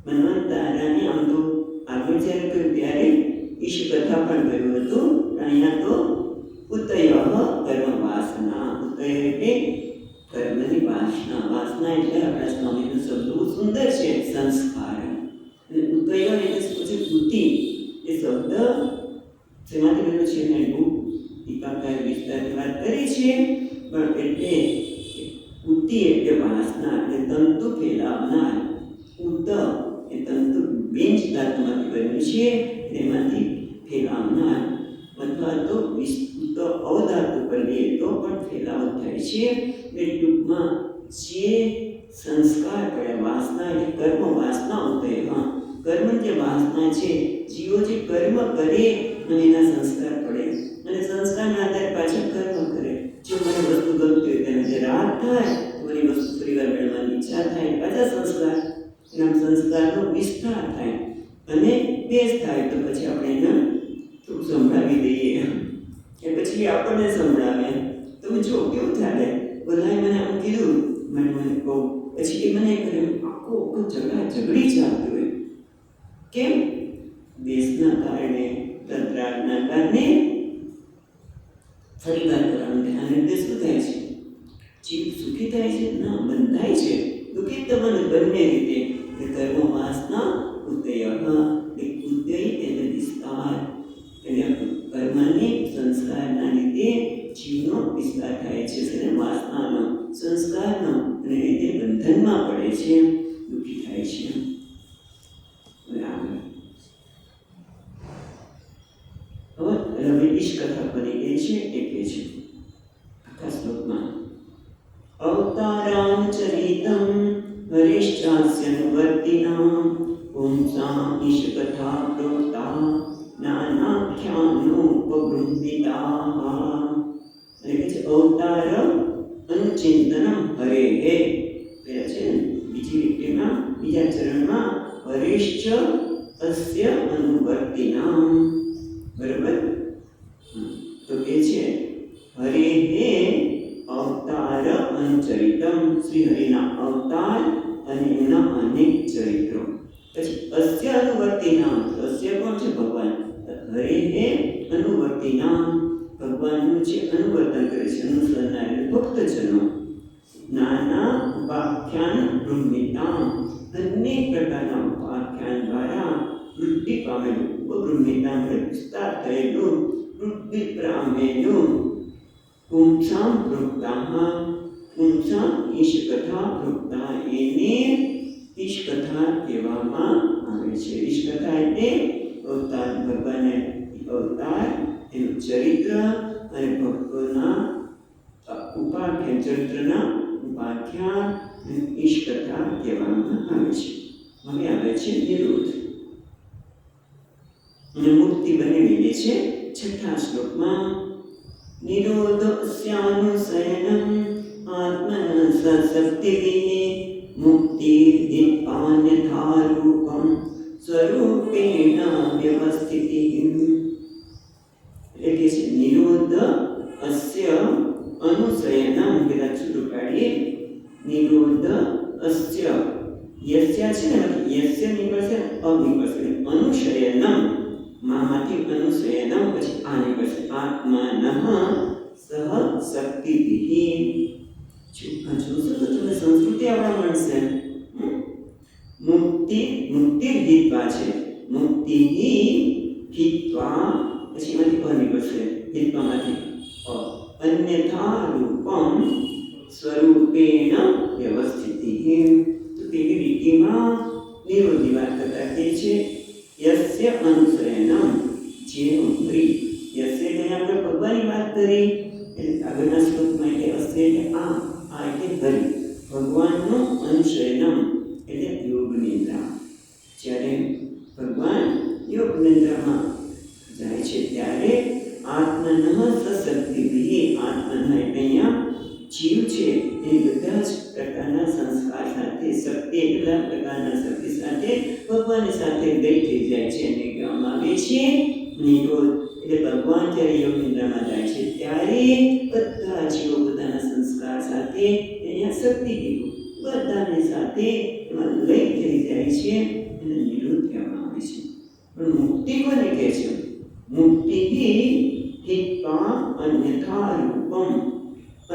મન્વંતરાની. આમ તો આગળ જ્યારે કહ્યું ત્યારે ઈશ કથા પણ કહ્યું હતું. અહીંયા તો ઉતય કર્મ વાસના. ઉતય એટલે કર્મની વાસના. વાસના એટલે આપણા સ્વામીનો શબ્દ બહુ સુંદર છે, સંસ્કાર. અને ઉતય એટલે શું છે? બુદ્ધિ. એ શબ્દ શેમાંથી બન્યો છે? એને બહુ ટીકાકાર વિસ્તારની વાત કરી છે. પણ એટલે બુદ્ધિ એટલે વાસના, એટલે તંતુ ફેલાવનાર. ઉત એ તંતુ બેન્ચ ધાતુમાંથી બન્યું છે, એમાંથી ફેલાવનાર. અથવા તો અવધાતુ પર લઈએ તો પણ ફેલાવો થાય છે. એટલે ટૂંકમાં જે સંસ્કાર પડે, વાસના એટલે કર્મ વાસના ઉતય. કર્મ જે વાસના છે, જીવો જે કર્મ કરે અને એના સંસ્કાર પડે, અને સંસ્કારના આધારે પાછળ કર્મ કરે. જો મને વસ્તુ ગમતી હોય તેને જે રાગ થાય તો મને વસ્તુ ફરીવાર મેળવવાની ઈચ્છા થાય, પાછા સંસ્કાર, એના સંસ્કારનો વિસ્તાર થાય અને બેસ થાય. તો પછી આપણે એને થોડું સંભળાવી દઈએ કે પછી આપણને સંભળાવે. તમે જો કેવું થાય, બધાએ મને આમ કીધું, મને કહું, પછી એ મને આખો ઝઘડી ચાલતી હોય. કેમ? દેશના કારણે, તંત્રાના કારણે ફરીવાર કરવાનું ધ્યાન. એટલે શું થાય છે? જીવ સુખી થાય છે? ના, બંધાય છે. દુઃખી તમને બંને રીતે. કર્મ વાસના ઉદય. ઉદય એટલે વિસ્તાર. એટલે કર્મની સંસ્કારના લીધે જીવનો વિસ્તાર થાય છે, અને વાસનાનો, સંસ્કારનો, અને રીતે બંધનમાં પડે છે, દુઃખી થાય છે. હવે ઈશ કથા બની ગઈ છે. એ કહે છે આખા શ્લોકમાં અવતારામ ચરિતમ હરિશ્ચાસ્યનુવર્તિનામ પુંસામ ઈશ કથા પ્રોક્તા નાનાખ્યાનોપગૃંહિતાઃ. એટલે છે અવતાર અનુચિંતનમ હરેહે. પેલા છે બીજી વ્યક્તિમાં, બીજા ચરણમાં હરિશ્ચ અસ્ય અનુવર્તિનામ. બરાબર? તો એ છે હરિહે અવતાર અનુચરિતમ. શ્રી હરિના અવતાર અને એના અનેક ચરિત્રો. પછી અસ્ય અનુવર્તિનામ. અસ્ય કોણ છે? ભગવાન. હરિહે અનુવર્તિનામ. ભગવાનનું જે અનુવર્તન કરે છે, અનુસરનાર ભક્તજનો. નાના ઉપાખ્યાન બ્રહ્મિતામ. અનેક પ્રકારના ઉપાખ્યાન દ્વારા વૃદ્ધિ પામેલું. ઉપબ્રહ્મિતામ વિસ્તાર થયેલું, વૃદ્ધિ પામેલું. પુંસામ પ્રોક્તાઃ. પુંસામ ઈશ કથા પ્રોક્તા. એને ઈશ કથા કહેવામાં આવે છે. ઈશ કથા એટલે અવતાર, ભગવાનને અવતાર, એનું ચરિત્ર અને ભક્તોના ઉપાખ્યાન, ચરિત્રના ઉપાખ્યાન ઈશ કથા કહેવામાં આવે છે. હવે આવે છે નિરોધ અને મુક્તિ બનેલી છે છઠ્ઠા શ્લોકમાં. નિરોધસ્યાનુશયનમ આત્મન સશક્તિવિહે મુક્તિર્હિત્વાન્યથારૂપમ સ્વરૂપેણ વ્યવસ્થિતિઃ. એટલે કે નિરોધ અસ્ય કાઢીએ. નિરોધ અસ્ય યસ્યા છે ને યસ્ય નીકળશે અ નીકળશે અનુશયનમ મામાંથી અનુશયનમ પછી આ નીકળશે આત્માનઃ સહ શક્તિભિઃ. જોશો તો તમને સંસ્કૃતિ આવવા મળશે. મુક્તિ હિત્વા છે મુક્તિ હિત્વા પછી એમાંથી અ નીકળશે હિત્વામાંથી અન્યથા રૂપમ સ્વરૂપેણ વ્યવસ્થિતિઃ. તો પેલી રીતિમાં નિરોધની વાત કરતા કે છે યસ્ય અનુસયનમ જેનું પ્રિય યસ્ય એટલે આપણે ભગવાનની વાત કરી એટલે આગળના શ્લોકમાં એટલે અસ્ય એટલે આ એટલે હરિ ભગવાનનું અનુશયનમ એટલે યોગ નિદ્રા. જ્યારે ભગવાન યોગ નિદ્રામાં જાય છે ત્યારે આત્મનઃ સશક્તિભિઃ આત્મનઃ એટલે અહીંયા જીવ છે એ બધા જ પ્રકારના સંસ્કાર સાથે શક્તિ એટલા પ્રકારના શક્તિ સાથે ભગવાનની સાથે ગઈ થઈ જાય છે અને કહેવામાં આવે છે નિરોધ એટલે ભગવાન જ્યારે યોગ નિદ્રામાં જાય છે ત્યારે બધા જીવો પોતાના સંસ્કાર સાથે અહીંયા શક્તિ કીધું બધાની સાથે એમાં લઈ થઈ જાય છે એને નિરોધ કહેવામાં આવે છે. પણ મુક્તિ કોને કહે છે? મુક્તિ હિત્વા અન્યથા રૂપમ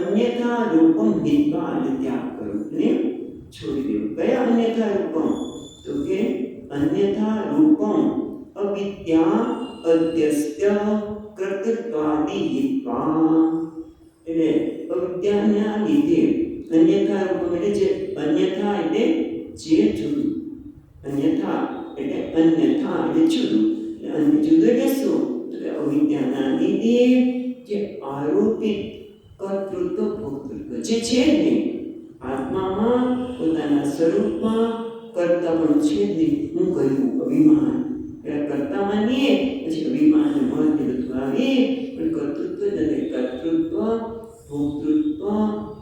અન્યથા રૂપમ હિત્વા એટલે ત્યાગ કરો એટલે છોડી દેવું. કયા અન્યથા રૂપમ? તો કે અન્યથા રૂપમ અવિદ્યા અધ્યસ્ય કર્તૃત્વાદિ હિત્વા એટલે અવિદ્યાના લીધે અન્યથા રૂપમ એટલે જે અન્યથા એટલે જે જુદું અન્યથા એટલે જુદું અને જુદું એટલે શું? એટલે અવિદ્યાના લીધે જે આરોપિત કર્તૃત્વ ભોક્તૃત્વ જે છે ને આત્મામાં પોતાના સ્વરૂપમાં કર્તા પણ છે જ નહીં. હું કહ્યું અભિમાન એટલે કર્તા માનીએ પછી અભિમાન મત બધું આવે પણ કર્તૃત્વ એટલે કર્તૃત્વ ભોક્તૃત્વ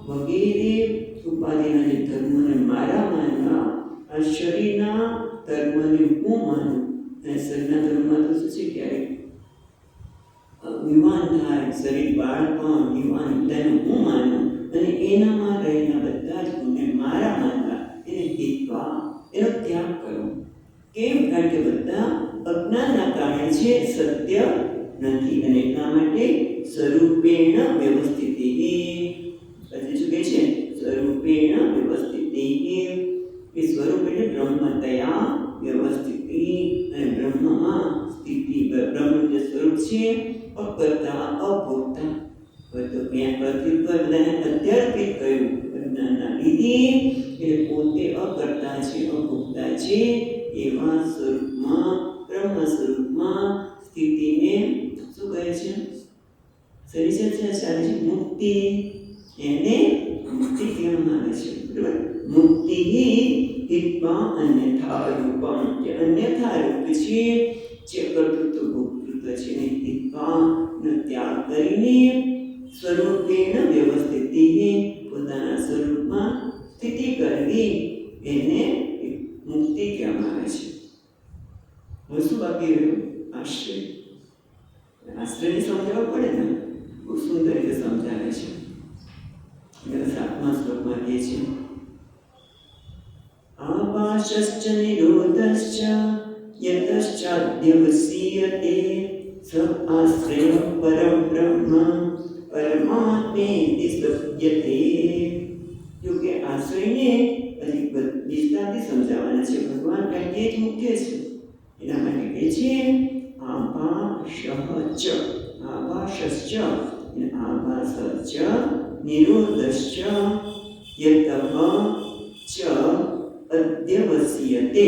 વગેરે ઉપાધિના જે ધર્મને મારા માનવા આ શરીરના ધર્મને હું માનું અને શરીરના ધર્મમાં તો શું છે ક્યારેક વિમાન થાય શરીર બાળપણ વિમાન બધાને હું માનું અને એનામાં રહેલા બધા જ ગુણને મારા માનવા એને હિત્વા એનો ત્યાગ કરો. કેમ? કારણ કે બધા અજ્ઞાનના કારણે છે સત્ય નથી અને એટલા માટે સ્વરૂપેણ વ્યવસ્થિતિઃ પછી શું કહે છે? સ્વરૂપેણ વ્યવસ્થિતિઃ એ સ્વરૂપ એટલે બ્રહ્મતયા વ્યવસ્થિતિ અને બ્રહ્મમાં સ્થિતિ બ્રહ્મ જે સ્વરૂપ છે અકર્તા અભોક્તા તો ત્યાં કર્તૃત્વ બધાને અધ્યાત્મિક કહ્યું જ્ઞાનના લીધે એટલે પોતે અકર્તા છે અભોક્તા છે એવા સ્વરૂપમાં બ્રહ્મ સ્વરૂપમાં સ્થિતિને શું કહે છે? સરી ચર્ચા ચાલે છે મુક્તિ એને મુક્તિ કહેવામાં આવે છે. બરાબર મુક્તિ હિત્વા અન્યથા રૂપમ જે અન્યથા રૂપ છે જે કર્તૃત્વ ભોક્તૃત્વ છે એને હિત્વાનો ત્યાગ કરીને સ્વરૂપેણ વ્યવસ્થિતિ પોતાના સ્વરૂપમાં સ્થિતિ કરવી એને મુક્તિ કહેવામાં આવે છે. હવે શું બાકી રહ્યું? આશ્રય. આશ્રયને સમજાવવું પડે ને બહુ સુંદર રીતે સમજાવે છે. 7મા શ્લોકમાં કહે છે આભાસશ્ચ નિરોધશ્ચ યતશ્ચાદ્યવસીયતે સ આશ્રય પરમ બ્રહ્મ પરમાત્મેતિ સપ્યતે. જો કે આશ્રયને હજી વિસ્તારથી સમજાવવાના છે. ભગવાન કંઈક જ મુખ્ય છે એના માટે કહે છે આભાસશ્ચ નિરોધશ્ચ યતઃ ચ અધ્યવસીયતે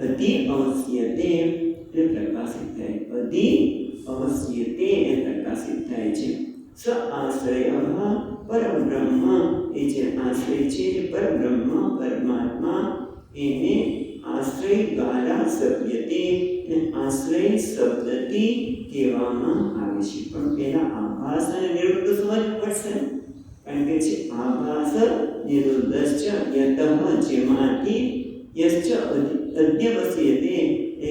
અધિ અવશ્યતે એટલે પ્રકાશિત થાય. અધિ અવશ્યતે એ પ્રકાશિત થાય છે. સ આશ્રય પરબ્રહ્મ એ જે આશ્રય છે એ પરબ્રહ્મ પરમાત્મા એને આશ્રય દ્વારા સભ્યતે આશ્રય શબ્દથી કહેવામાં આવે છે. પણ પેલા આભાસ અને નિરોધ તો સમજવું પડશે કારણ કે છે આભાસ નિરોધશ્ચ યતઃ જેમાંથી યશ્ચ અધ્યવસીયતે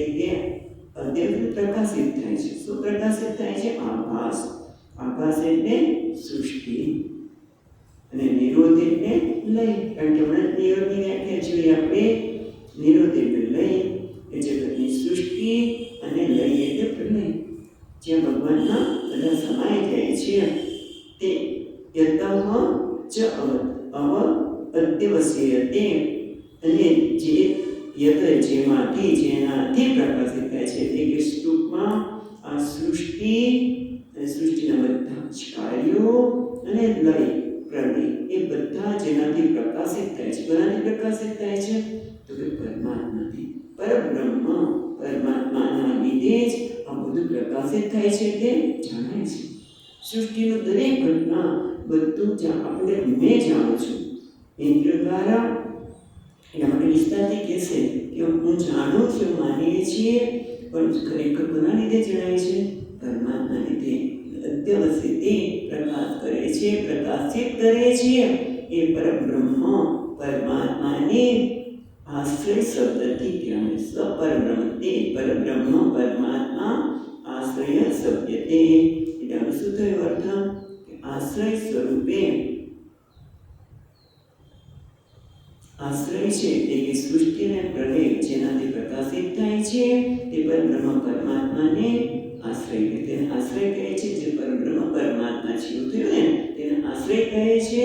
એટલે અધ્ય પ્રકાશિત થાય છે. શું પ્રકાશિત થાય છે? આભાસ. આભાસ એટલે સૃષ્ટિ. અને નિરોધ એટલે લય. કારણ કે હમણાં નિરોધની વ્યાખ્યા જોઈએ આપણે. નિરોધ એટલે લય, એ જગતની સૃષ્ટિ, અને લય એટલે પ્રલય. જ્યાં ભગવાનના બધા સમાઈ જાય છે તે યતઃ ચ અધ્યવસ્યતે, અને જે યત જેમાંથી જેનાથી પ્રકાશિત થાય છે. એટલે કે ટૂંકમાં આ સૃષ્ટિ અને સૃષ્ટિના બધા જ કાર્યો અને લય પ્રલય એ બધા જેનાથી પ્રકાશિત થાય છે. કોનાથી પ્રકાશિત થાય છે? તો કે પરમાત્માથી. પરબ્રહ્મ પરમાત્માના લીધે જ આ બધું પ્રકાશિત થાય છે તે જણાય છે. સૃષ્ટિનું દરેક ઘટના બધું આપણે મેં જાણું છું ઇન્દ્રિય દ્વારા. એના માટે વિસ્તારથી કહેશે કે હું જાણું છું, માનીએ છીએ, પણ ખરેખર કોના લીધે જણાય છે? પરમાત્મા લીધે. અધ્યવસ્ય તે પ્રકાશ કરે છે, પ્રકાશિત કરે છે એ પરબ્રહ્મ પરમાત્માને આશ્રય શબ્દથી કહેવાય. સપરબ્રહ્મ તે પરબ્રહ્મ પરમાત્મા આશ્રય શબ્દતે. એટલે શું થયું અર્થ? કે આશ્રય સ્વરૂપે આશ્રય છે એટલે કે સૃષ્ટિ અને પ્રલય જેનાથી પ્રકાશિત થાય છે તે પરબ્રહ્મ પરમાત્માને આશ્રય. તેને આશ્રય કહે છે જે પરબ્રહ્મ પરમાત્મા છે. એવું થયું ને? તેને આશ્રય કહે છે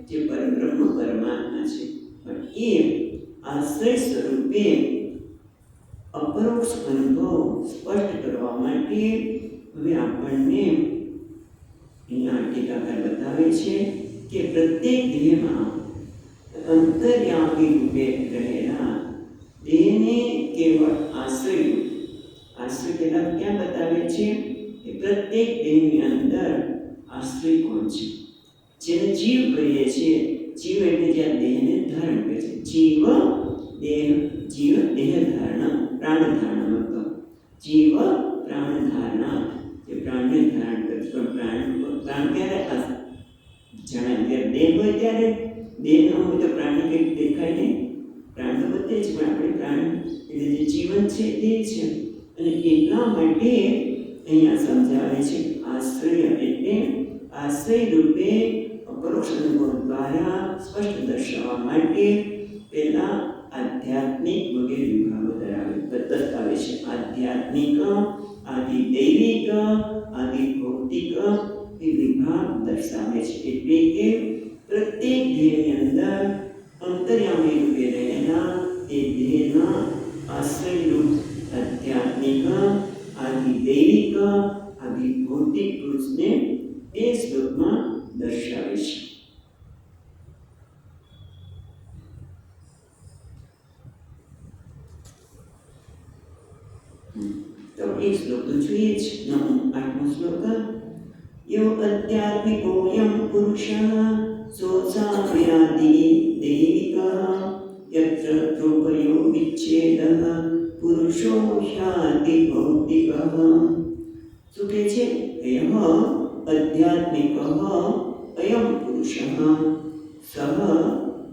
જે પરબ્રહ્મ પરમાત્મા છે. પણ એ આશ્રય સ્વરૂપે અપરોક્ષ અનુભવ સ્પષ્ટ કરવા માટે હવે આપણને અહીંયા ટીકાકાર બતાવે છે કે પ્રત્યેક દેહમાં અંતર્યામી રૂપે રહેલા દેહને કેવળ આશ્રય કેટલાક ક્યાં બતાવે છે કે પ્રત્યેક દેહની અંદર આશ્રય કોણ છે? જેને જીવ કહીએ છીએ. જીવ એટલે જ્યાં દેહને ધારણ કરે છે. જીવ દેહ ધારણા, પ્રાણ ધારણા મતલબ જીવ પ્રાણ ધારણા, જે પ્રાણને ધારણ કરે છે. પણ પ્રાણ ક્યારે જણાય? જ્યારે દેહ હોય ત્યારે. દેહ ન હોય તો પ્રાણને કંઈક દેખાય નહીં. પ્રાણ તો બધે જ, પણ આપણે પ્રાણ એટલે જે જીવન છે તે છે. અને એટલા માટે અહીંયા સમજાવે છે આશ્રય એટલે આશ્રય રૂપે અપરોક્ષ અનુભવ દ્વારા સ્પષ્ટ દર્શાવવા માટે પહેલા આધ્યાત્મિક વગેરે વિભાગો દર્શાવે છે. આધ્યાત્મિક, આદિ દૈવિક, આદિ ભૌતિક એ વિભાગ દર્શાવે છે. એટલે કે પ્રત્યેક દેહની અંદર અંતર્યામી રૂપે રહેલા એ દેહના આશ્રયરૂપ આધ્યાત્મિક, આદિ દૈવિક, આદિ ભૌતિક પુરુષને એ શ્લોકમાં દર્શાવે છે. તો એ શ્લોક તો જોઈએ જ. 8મો શ્લોક. યો અધ્યાત્મિકોયમ પુરુષઃ સોસામ્યાદિ દૈવિકઃ યત્ર ધ્રુવયો વિચ્છેદઃ પુરુષો હ્યાતિ ભૌતિકઃ. શું કહે છે? યઃ અધ્યાત્મિકઃ અયમ પુરુષઃ સઃ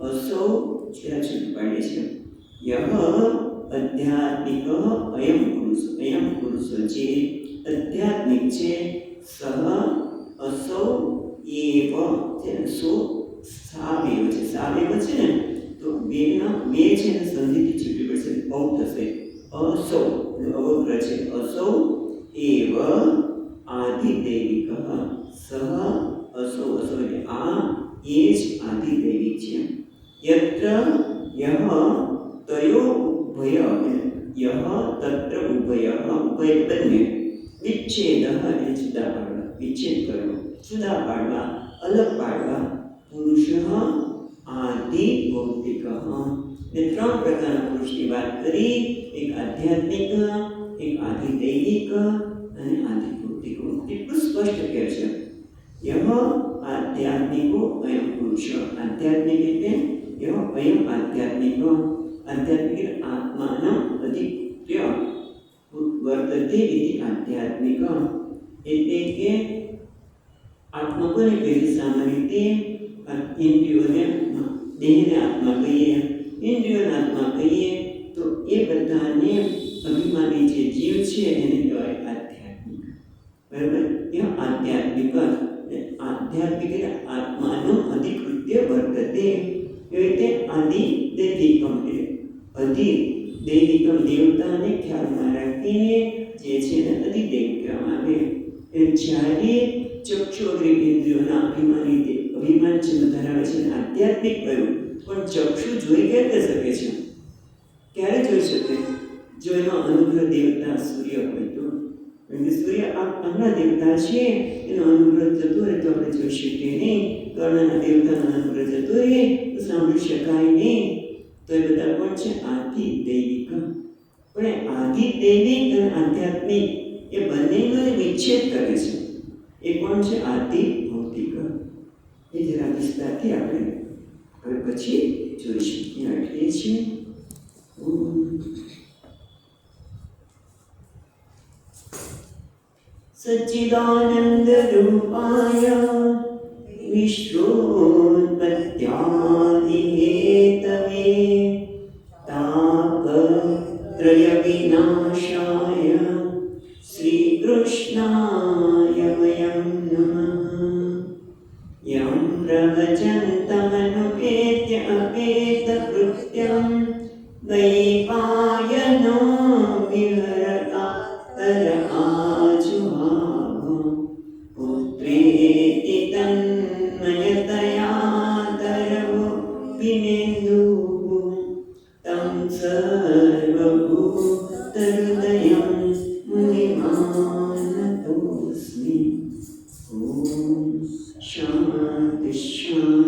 અસૌ છેડા પાડે છે. યઃ આધ્યાત્મિક અયમ પુરુષ જે આધ્યાત્મિક છે. સહ અસૌ એવ છે. સો સાવેવ છે. સાવેવ છે ને તો બે છે ને સંધિથી છૂટવી પડશે. ઔ થશે. અસૌ અવગ્ર છે. અસૌ એવ આધિદૈવિક. સહ અસૌ એટલે આ એ જ આધિદૈવિક છે. યત્ર યહ તયો ઉભય તત્ર ઉભય બંને વિચ્છેદ એટલે જુદા પાડવા, વિચ્છેદ કરવો, જુદા પાડવા, અલગ પાડવા. પુરુષ આદિ ભૌતિક. એ 3 પ્રકારના પુરુષની વાત કરી. એક આધ્યાત્મિક, એક આદિ દૈવિક અને આદિ ભૌતિક. કેટલું સ્પષ્ટ કહે છે. યહ આધ્યાત્મિકો અયમ પુરુષ. આધ્યાત્મિક એટલે યહ અયમ આધ્યાત્મિક. આધ્યાત્મિક આત્માના અધિક્ય વર્તતે ઇતિ આધ્યાત્મિક. એટલે કે આત્મા કોને કહીએ? સામાન્ય રીતે ઇન્દ્રિયોને, દેહને આત્મા કહીએ, ઇન્દ્રિયોને આત્મા કહીએ તો એ બધાને અભિમાની જે જીવ છે એને કહેવાય આધ્યાત્મિક. બરાબર? એ આધ્યાત્મિક. આધ્યાત્મિક એટલે આત્માનું અધિકૃત્ય કૃત્ય વર્તતે. એવી રીતે આદિ દૈવિકમ એટલે અધિ દૈવિકમ દેવતાને ખ્યાલમાં રાખીને જે છે એને અધિદેવ કહેવામાં આવે. એ જ્યારે ચક્ષુગ્રી ઇન્દ્રિયોના અભિમાન ચિહ્ન ધરાવે છે આધ્યાત્મિક કયું પણ ચક્ષુ જોઈ કેવી શકે છે? ક્યારે જોઈ શકે? જો એનો અનુગ્રહ દેવતા સૂર્ય હોય તો. કારણ કે સૂર્ય આપણા દેવતા છે, એનો અનુગ્રહ જતો રહે તો આપણે જોઈ શકીએ નહીં. કર્ણના દેવતાનો અનુગ્રહ જતો રહે તો સાંભળી શકાય નહીં. તો એ બધા કોણ છે? આદિ દૈવિક. પણ એ આદિ દૈવિક અને આધ્યાત્મિક એ બંનેનો વિચ્છેદ કરે છે. એ કોણ છે? આદિ ભૌતિક. એ જરા વિસ્તારથી આપણે હવે પછી જોઈ શકીએ. એટલે છે સચ્ચિદાનંદ રૂપાય વિશ્વોત્પત્યાદિ હેતવે તાપત્રય વિનાશાય શ્રી કૃષ્ણાય વયં નમઃ. યં પ્રવચन्तમનુપેત્ય અપેતકૃત્યં વૈપાયનો વિહરતા તર આજુહાવ. પુત્રેતિ તન્મયતયા તરવો વિનેન્દુઃ तं સર્વભૂતહૃદયં મુનિમાનતોऽસ્મિ. ઓમ શાંતિ શાંતિ.